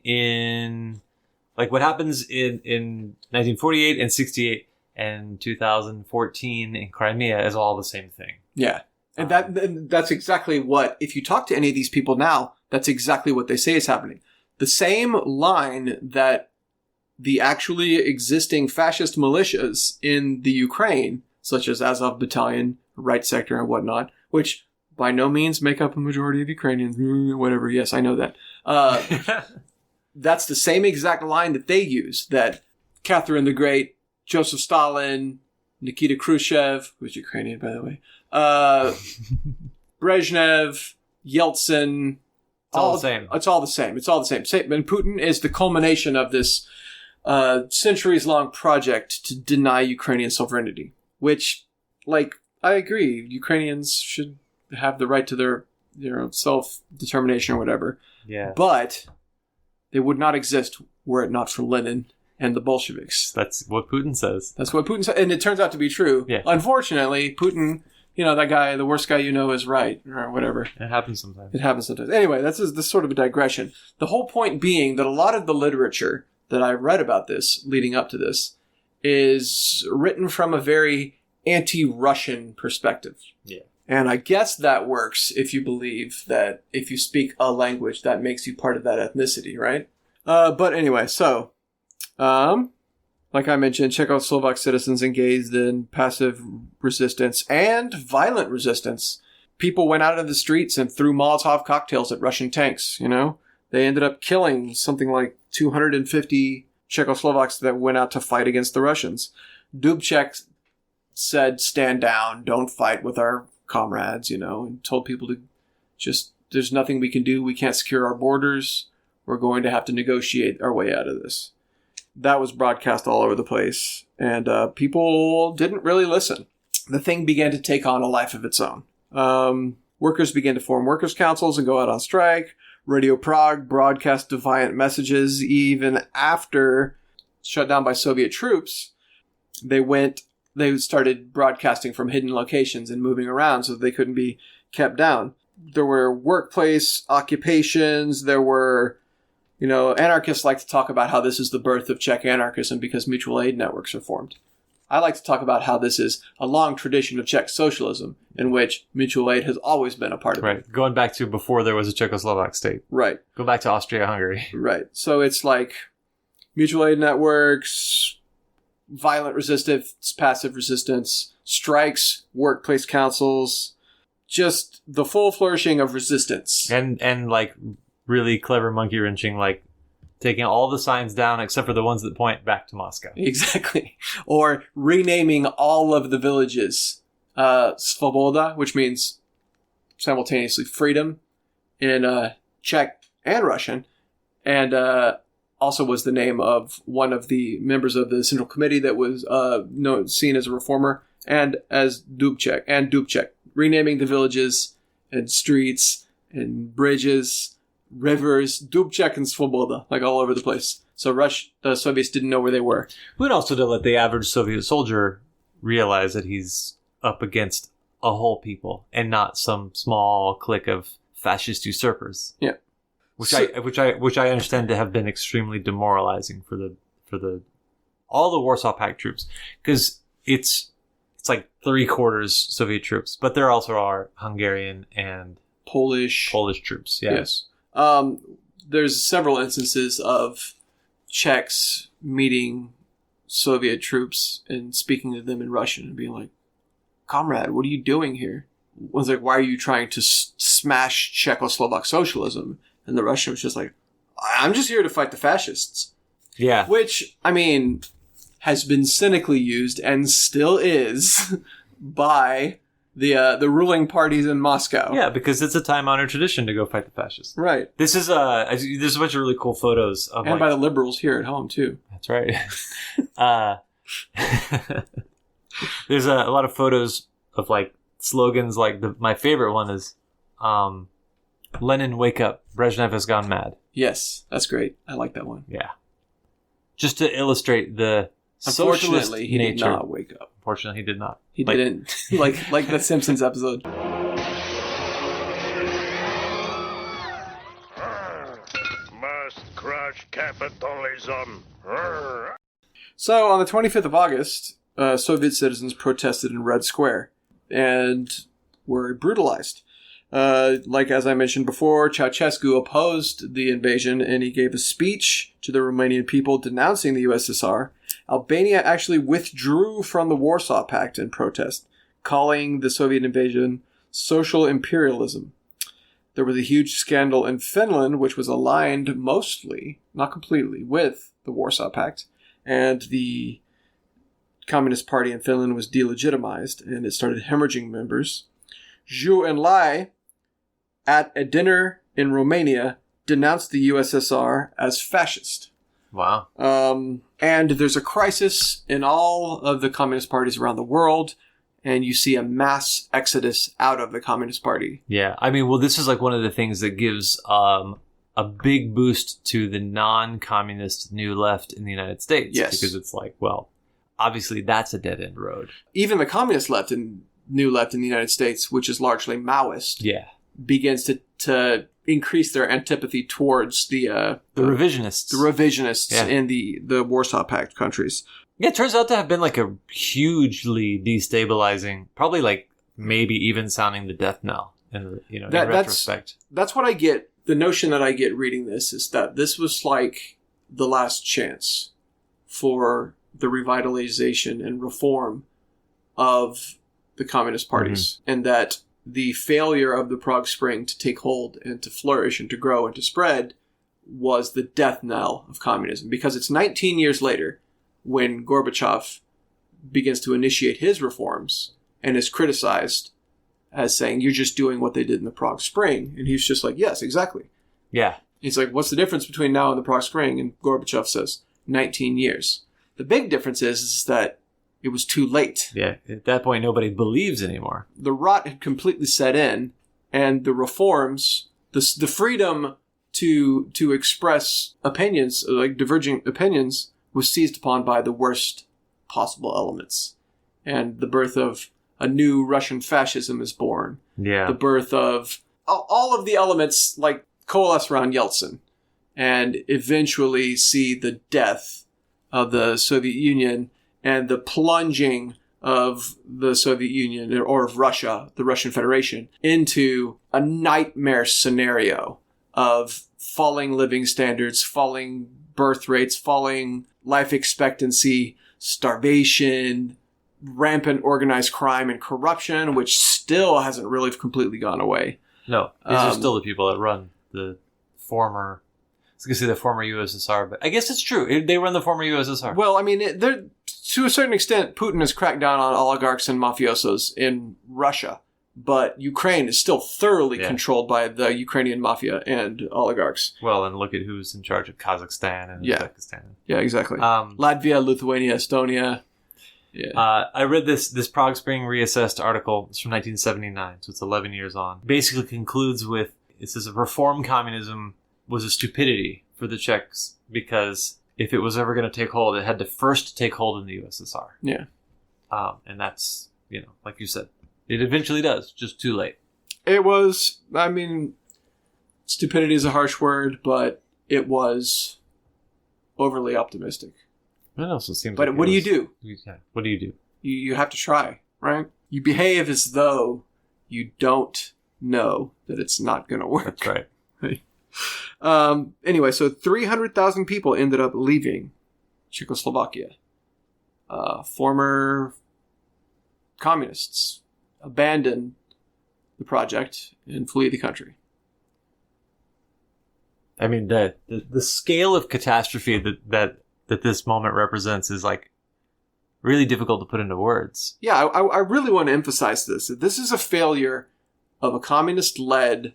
what happens in 1948 and 68 and 2014 in Crimea is all the same thing. Yeah. And that's exactly what, if you talk to any of these people now, that's exactly what they say is happening. The same line that the actually existing fascist militias in the Ukraine, such as Azov Battalion, Right Sector, and whatnot, which by no means make up a majority of Ukrainians, whatever. Yes, I know that. That's the same exact line that they use, that Catherine the Great, Joseph Stalin, Nikita Khrushchev, who's Ukrainian, by the way, Brezhnev, Yeltsin. It's all the same. It's all the same. It's all the same. And Putin is the culmination of this centuries-long project to deny Ukrainian sovereignty. Which, I agree, Ukrainians should have the right to their own self-determination or whatever. Yeah. But they would not exist were it not for Lenin and the Bolsheviks. That's what Putin says. That's what Putin says. And it turns out to be true. Yeah. Unfortunately, Putin, that guy, the worst guy you know is right, or whatever. It happens sometimes. Anyway, this sort of a digression. The whole point being that a lot of the literature that I read about this leading up to this is written from a very anti-Russian perspective. Yeah. And I guess that works if you believe that if you speak a language, that makes you part of that ethnicity, right? But anyway, so, like I mentioned, Czechoslovak citizens engaged in passive resistance and violent resistance. People went out of the streets and threw Molotov cocktails at Russian tanks, They ended up killing something like 250 Czechoslovaks that went out to fight against the Russians. Dubček said, stand down, don't fight with our comrades, and told people to just, there's nothing we can do. We can't secure our borders. We're going to have to negotiate our way out of this. That was broadcast all over the place, and people didn't really listen. The thing began to take on a life of its own. Workers began to form workers' councils and go out on strike. Radio Prague broadcast defiant messages even after shut down by Soviet troops. They started broadcasting from hidden locations and moving around so that they couldn't be kept down. There were workplace occupations. There were, anarchists like to talk about how this is the birth of Czech anarchism because mutual aid networks are formed. I like to talk about how this is a long tradition of Czech socialism in which mutual aid has always been a part of it. Right. Going back to before there was a Czechoslovak state. Right. Go back to Austria-Hungary. Right. So it's like mutual aid networks, violent resistance, passive resistance, strikes, workplace councils, just the full flourishing of resistance. And like really clever monkey wrenching, like taking all the signs down except for the ones that point back to Moscow. Exactly. Or renaming all of the villages Svoboda, which means simultaneously freedom in Czech and Russian, and also was the name of one of the members of the Central Committee that was seen as a reformer, and as Dubček, renaming the villages and streets and bridges, rivers, Dubček and Svoboda, like all over the place. So the Soviets didn't know where they were. But also to let the average Soviet soldier realize that he's up against a whole people and not some small clique of fascist usurpers. Yeah. Which I understand to have been extremely demoralizing for all the Warsaw Pact troops, because it's like 3/4 Soviet troops, but there also are Hungarian and Polish troops. Yeah. Yes. There's several instances of Czechs meeting Soviet troops and speaking to them in Russian and being like, "Comrade, what are you doing here?" One's like, "Why are you trying to smash Czechoslovak socialism?" And the Russian was just like, "I'm just here to fight the fascists." Yeah. Which, I mean, has been cynically used and still is by the ruling parties in Moscow. Yeah, because it's a time-honored tradition to go fight the fascists. Right. This is there's a bunch of really cool photos of and by the liberals here at home too. That's right. There's a lot of photos of like slogans. Like my favorite one is Lenin, wake up, Brezhnev has gone mad. Yes, that's great. I like that one. Yeah. Just to illustrate the socialist Unfortunately, he nature. did not wake up. Unfortunately, he did not. He didn't. like the Simpsons episode. Must crush capitalism. So, on the 25th of August, Soviet citizens protested in Red Square and were brutalized. As I mentioned before, Ceausescu opposed the invasion and he gave a speech to the Romanian people denouncing the USSR. Albania actually withdrew from the Warsaw Pact in protest, calling the Soviet invasion social imperialism. There was a huge scandal in Finland, which was aligned mostly, not completely, with the Warsaw Pact, and the Communist Party in Finland was delegitimized, and it started hemorrhaging members. Zhu Enlai, at a dinner in Romania, denounced the USSR as fascist. Wow. And there's a crisis in all of the communist parties around the world, and you see a mass exodus out of the Communist Party. Yeah. I mean, well, this is like one of the things that gives a big boost to the non-communist New Left in the United States. Yes. Because it's like, well, obviously that's a dead-end road. Even the communist left and New Left in the United States, which is largely Maoist, begins to increase their antipathy towards the revisionists. The revisionists in the Warsaw Pact countries. Yeah, it turns out to have been like a hugely destabilizing, probably like maybe even sounding the death knell in retrospect. That's what I get. The notion that I get reading this is that this was like the last chance for the revitalization and reform of the communist parties, and that the failure of the Prague Spring to take hold and to flourish and to grow and to spread was the death knell of communism. Because it's 19 years later when Gorbachev begins to initiate his reforms and is criticized as saying, "You're just doing what they did in the Prague Spring." And he's just like, "Yes, exactly." Yeah. He's like, "What's the difference between now and the Prague Spring?" And Gorbachev says, 19 years. The big difference is that it was too late. Yeah. At that point, nobody believes anymore. The rot had completely set in, and the reforms, the freedom to express opinions, like diverging opinions, was seized upon by the worst possible elements. And the birth of a new Russian fascism is born. Yeah. The birth of all of the elements like coalesce around Yeltsin and eventually see the death of the Soviet Union and the plunging of the Soviet Union or of Russia, the Russian Federation, into a nightmare scenario of falling living standards, falling birth rates, falling life expectancy, starvation, rampant organized crime and corruption, which still hasn't really completely gone away. No, these are still the people that run the former... I was going to say the former USSR, but I guess it's true. They run the former USSR. Well, I mean, to a certain extent, Putin has cracked down on oligarchs and mafiosos in Russia, but Ukraine is still thoroughly controlled by the Ukrainian mafia and oligarchs. Well, and look at who's in charge of Kazakhstan and Uzbekistan. Yeah, exactly. Latvia, Lithuania, Estonia. Yeah. I read this Prague Spring Reassessed article. It's from 1979, so it's 11 years on. Basically concludes with, it says, reform communism was a stupidity for the Czechs because if it was ever going to take hold, it had to first take hold in the USSR. Yeah. And that's, like you said, it eventually does, just too late. It was, I mean, stupidity is a harsh word, but it was overly optimistic. It also seems but like what do you do? Yeah. What do you do? You have to try, right? You behave as though you don't know that it's not going to work. That's right. Anyway, so 300,000 people ended up leaving Czechoslovakia. Former communists abandoned the project and flee the country. I mean, the scale of catastrophe that this moment represents is like really difficult to put into words. Yeah, I really want to emphasize this. This is a failure of a communist-led,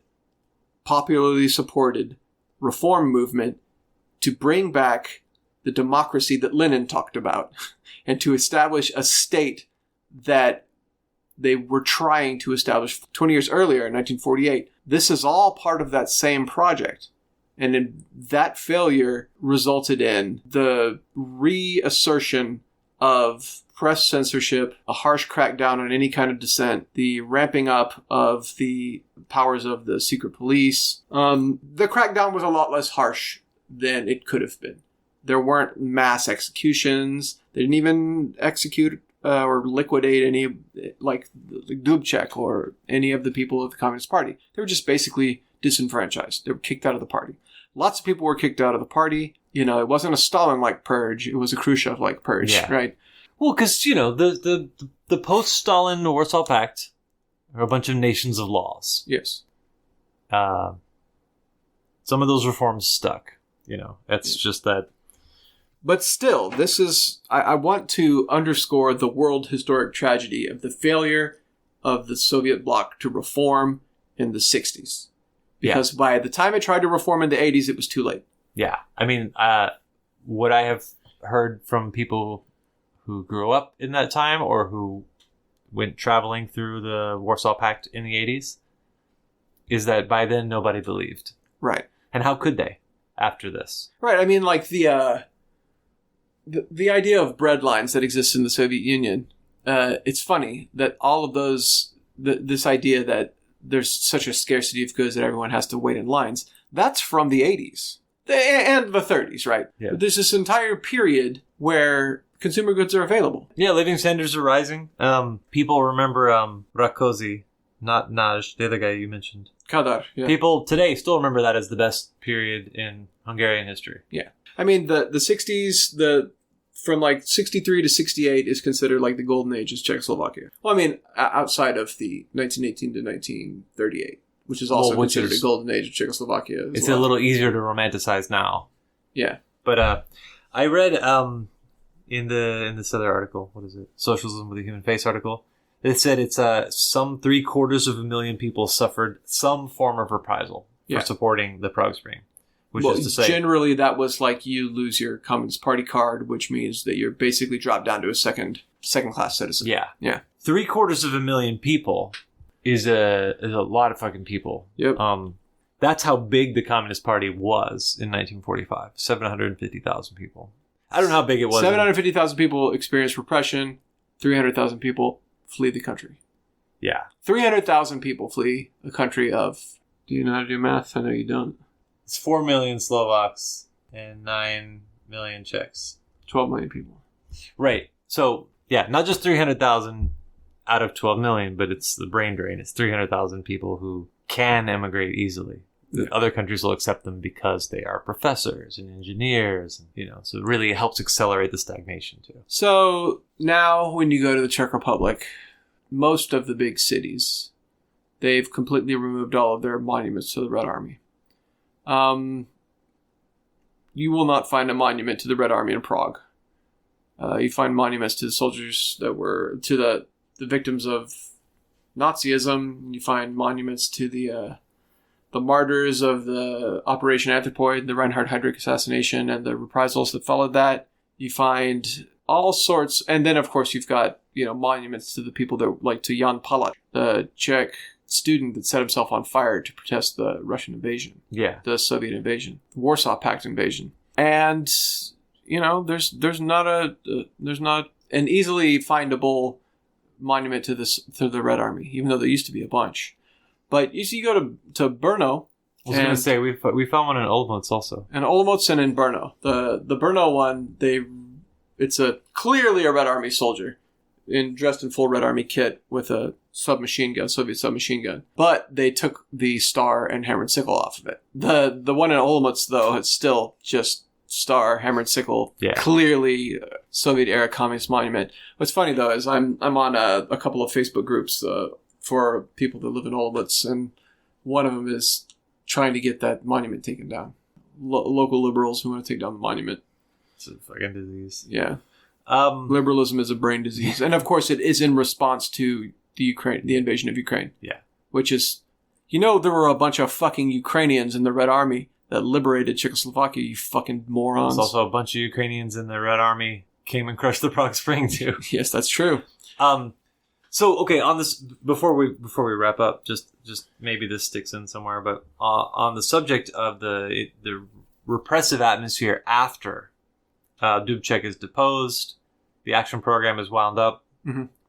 popularly supported reform movement to bring back the democracy that Lenin talked about and to establish a state that they were trying to establish 20 years earlier in 1948. This is all part of that same project. And that failure resulted in the reassertion of press censorship, a harsh crackdown on any kind of dissent, the ramping up of the powers of the secret police. The crackdown was a lot less harsh than it could have been. There weren't mass executions. They didn't even execute or liquidate any, like Dubček or any of the people of the Communist Party. They were just basically disenfranchised. They were kicked out of the party. Lots of people were kicked out of the party. It wasn't a Stalin-like purge. It was a Khrushchev-like purge, right? Well, because, the post-Stalin Warsaw Pact are a bunch of nations of laws. Yes. Some of those reforms stuck. It's just that. But still, this is... I want to underscore the world historic tragedy of the failure of the Soviet bloc to reform in the 60s. Because by the time it tried to reform in the 80s, it was too late. Yeah. I mean, what I have heard from people who grew up in that time or who went traveling through the Warsaw Pact in the 80s is that by then nobody believed. Right. And how could they after this? Right. I mean, like the idea of bread lines that exist in the Soviet Union, it's funny that all of those, this idea that there's such a scarcity of goods that everyone has to wait in lines, that's from the 80s. And the 30s, right? Yeah. But there's this entire period where consumer goods are available. Yeah, living standards are rising. People remember Rákóczi, not Naj, the other guy you mentioned. Kadar, yeah. People today still remember that as the best period in Hungarian history. Yeah. I mean, the 60s, from like 63 to 68 is considered like the golden age of Czechoslovakia. Well, I mean, outside of the 1918 to 1938. Which is also considered a golden age of Czechoslovakia. It's a little easier to romanticize now. Yeah. But I read in this other article, what is it? Socialism with a Human Face article. It said it's some 750,000 people suffered some form of reprisal for supporting the Prague Spring. Which is to say, generally that was like you lose your Communist Party card, which means that you're basically dropped down to a second class citizen. Yeah. Yeah. 750,000 people is a lot of fucking people. Yep. That's how big the Communist Party was in 1945. 750,000 people. I don't know how big it was. 750,000 people experienced repression. 300,000 people flee the country. Yeah. 300,000 people flee a country of... Do you know how to do math? I know you don't. It's 4 million Slovaks and 9 million Czechs. 12 million people. Right. So, yeah, not just 300,000 out of 12 million, but it's the brain drain. It's 300,000 people who can emigrate easily. Yeah. Other countries will accept them because they are professors and engineers, so it really helps accelerate the stagnation too. So now when you go to the Czech Republic, most of the big cities, they've completely removed all of their monuments to the Red Army. You will not find a monument to the Red Army in Prague. You find monuments to the soldiers that were, to the victims of Nazism. You find monuments to the martyrs of the Operation Anthropoid, the Reinhard Heydrich assassination, and the reprisals that followed that. You find all sorts, and then of course you've got, monuments to the people that, like to Jan Palach, the Czech student that set himself on fire to protest the Russian invasion. Yeah. The Soviet invasion. The Warsaw Pact invasion. And, there's not an easily findable monument to the Red Army, even though there used to be a bunch. But you go to Brno. I was going to say, we found one in Olomouc also. In Olomouc and in Brno. The Brno one, it's clearly a Red Army soldier dressed in full Red Army kit with a Soviet submachine gun. But they took the star and hammer and sickle off of it. The one in Olomouc, though, it's still just star, hammer and sickle, clearly Soviet-era communist monument. What's funny, though, is I'm on a couple of Facebook groups for people that live in Olomouc, and one of them is trying to get that monument taken down. Local liberals who want to take down the monument. It's a fucking disease. Yeah. Liberalism is a brain disease. And of course it is in response to the invasion of Ukraine. Yeah. Which is, there were a bunch of fucking Ukrainians in the Red Army that liberated Czechoslovakia, you fucking morons. There's also a bunch of Ukrainians in the Red Army came and crushed the Prague Spring too. Yes, that's true. So, okay, on this, before we wrap up, just maybe this sticks in somewhere, but on the subject of the repressive atmosphere after Dubček is deposed, the action program is wound up,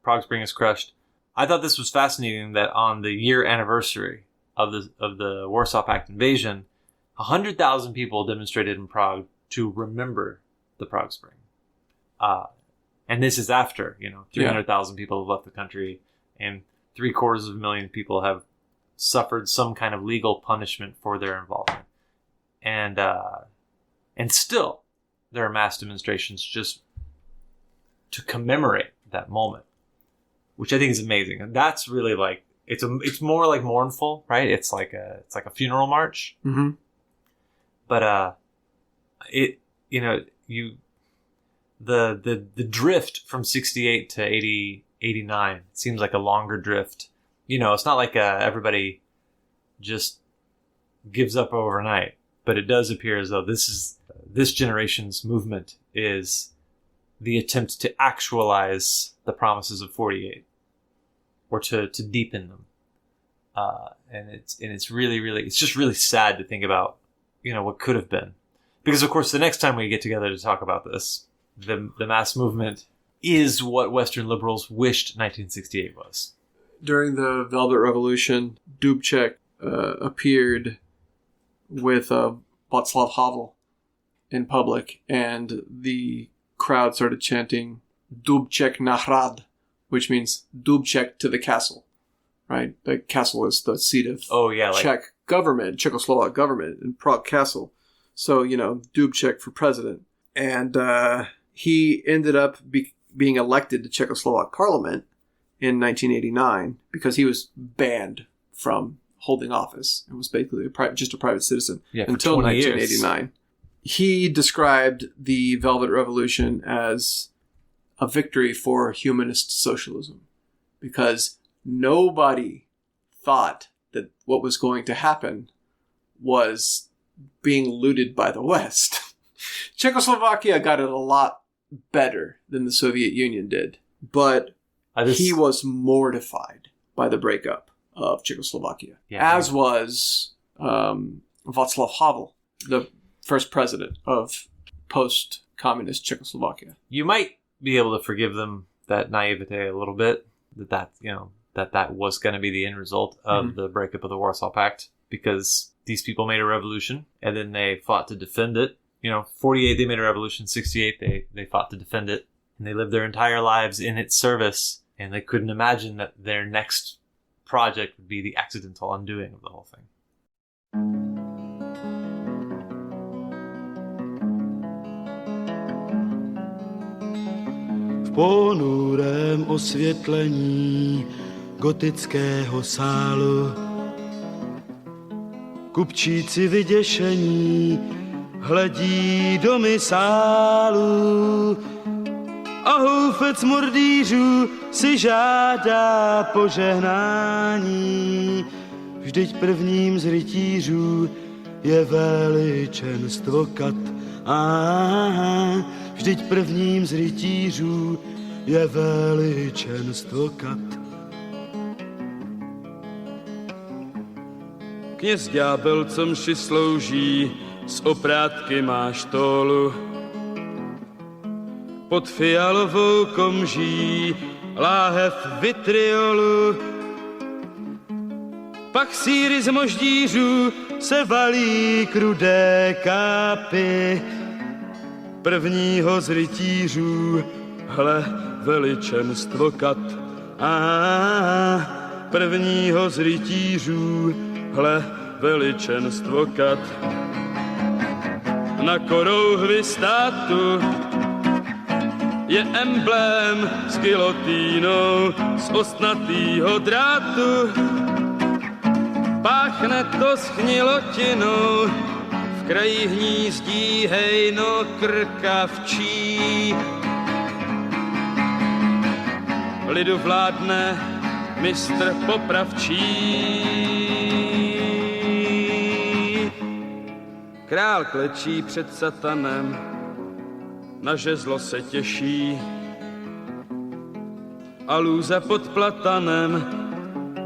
Prague Spring is crushed. I thought this was fascinating that on the year anniversary of the Warsaw Pact invasion, 100,000 people demonstrated in Prague to remember the Prague Spring. And this is after, 300,000 people have left the country and 750,000 people have suffered some kind of legal punishment for their involvement. And still, there are mass demonstrations just to commemorate that moment, which I think is amazing. And that's really it's more like mournful, right? It's like a funeral march. Mm-hmm. But the drift from 68 to 89 seems like a longer drift. It's not like everybody just gives up overnight, but it does appear as though this generation's movement is the attempt to actualize the promises of 48 or to deepen them. And it's really, really, it's just really sad to think about, what could have been. Because of course, the next time we get together to talk about this, the mass movement is what Western liberals wished 1968 was. During the Velvet Revolution, Dubček appeared with Václav Havel in public, and the crowd started chanting Dubček na hrad, which means Dubček to the castle. Right? The castle is the seat of Czech government, Czechoslovak government, in Prague Castle. So, Dubček for president. And he ended up being elected to Czechoslovak parliament in 1989 because he was banned from holding office and was basically just a private citizen until 1989. Years. He described the Velvet Revolution as a victory for humanist socialism because nobody thought that what was going to happen was being looted by the West. Czechoslovakia got it a lot better than the Soviet Union did, but he was mortified by the breakup of Czechoslovakia, as was Václav Havel, the first president of post-communist Czechoslovakia. You might be able to forgive them that naivete a little bit, that was going to be the end result of the breakup of the Warsaw Pact, because these people made a revolution and then they fought to defend it. 48 they made a revolution, 68 they fought to defend it, and they lived their entire lives in its service, and they couldn't imagine that their next project would be the accidental undoing of the whole thing. V ponurém osvětlení gotického sálu kupčíci vyděšení hledí do misálu a houfec mordýřů si žádá požehnání. Vždyť prvním z rytířů je veličenstvo kat. Vždyť prvním z rytířů je veličenstvo kat. Kněz ďábel, co mši slouží, z oprátky má štólu. Pod fialovou komží láhev vitriolu. Pak sýry z moždířů se valí k rudé kápy. Prvního z rytířů, hle, veličenstvo kat. Prvního z rytířů, hle, veličenstvo kat. Na korouhvi státu je emblém s gilotínou z ostnatýho drátu. Páchne to schnilotinou, v kraji hnízdí hejno krkavčí. Lidu vládne mistr popravčí. Král klečí před satanem, na žezlo se těší. A lůza pod platanem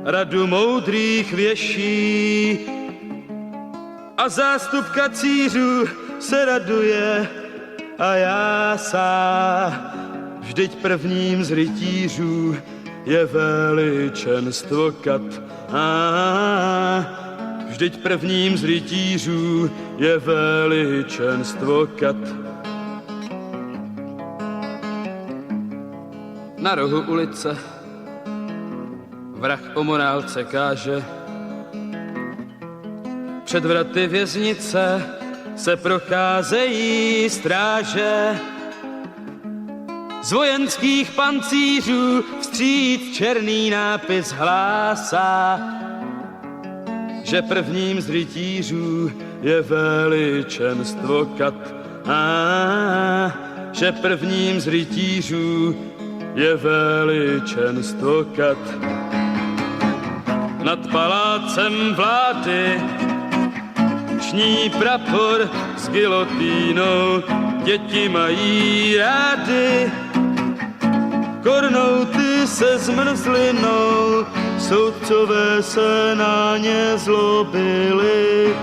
radu moudrých věší. A zástup kacířů se raduje a jásá. Vždyť prvním z rytířů je veličenstvo kat. Vždyť prvním z rytířů je veličenstvo kat. Na rohu ulice vrah o morálce káže. Před vraty věznice se procházejí stráže. Z vojenských pancířů vstříc černý nápis hlásá, že prvním z rytířů je veličenstvo kat. Že prvním z rytířů je veličenstvo kat. Nad palácem vlády ční prapor s gilotínou, děti mají rády. Kornouty se zmrzlinou, soudcové se na ně zlobili.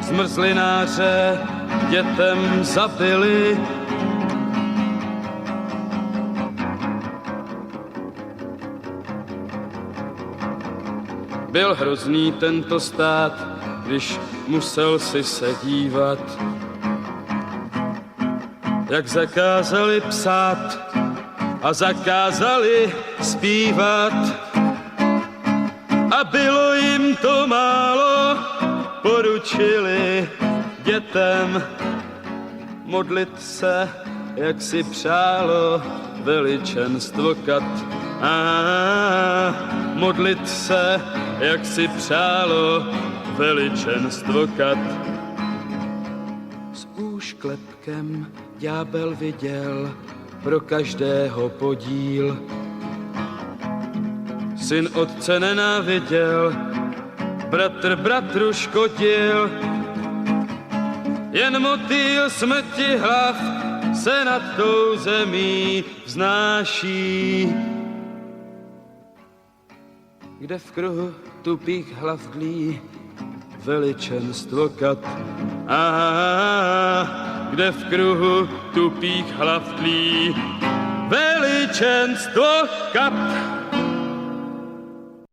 Zmrzlináře dětem zabili. Byl hrozný tento stát, když musel si se dívat, jak zakázali psát a zakázali zpívat. A bylo jim to málo, poručili dětem modlit se, jak si přálo veličenstvo kat. Modlit se, jak si přálo veličenstvo kat. S úšklepkem ďábel viděl pro každého podíl. Syn otce nenáviděl, bratr bratru škodil. Jen motýl smrti hlav se nad tou zemí vznáší. kde v kruhu tupých hlav tlí veličenstvo kat. Kde v kruhu tupých hlav tlí veličenstvo kat.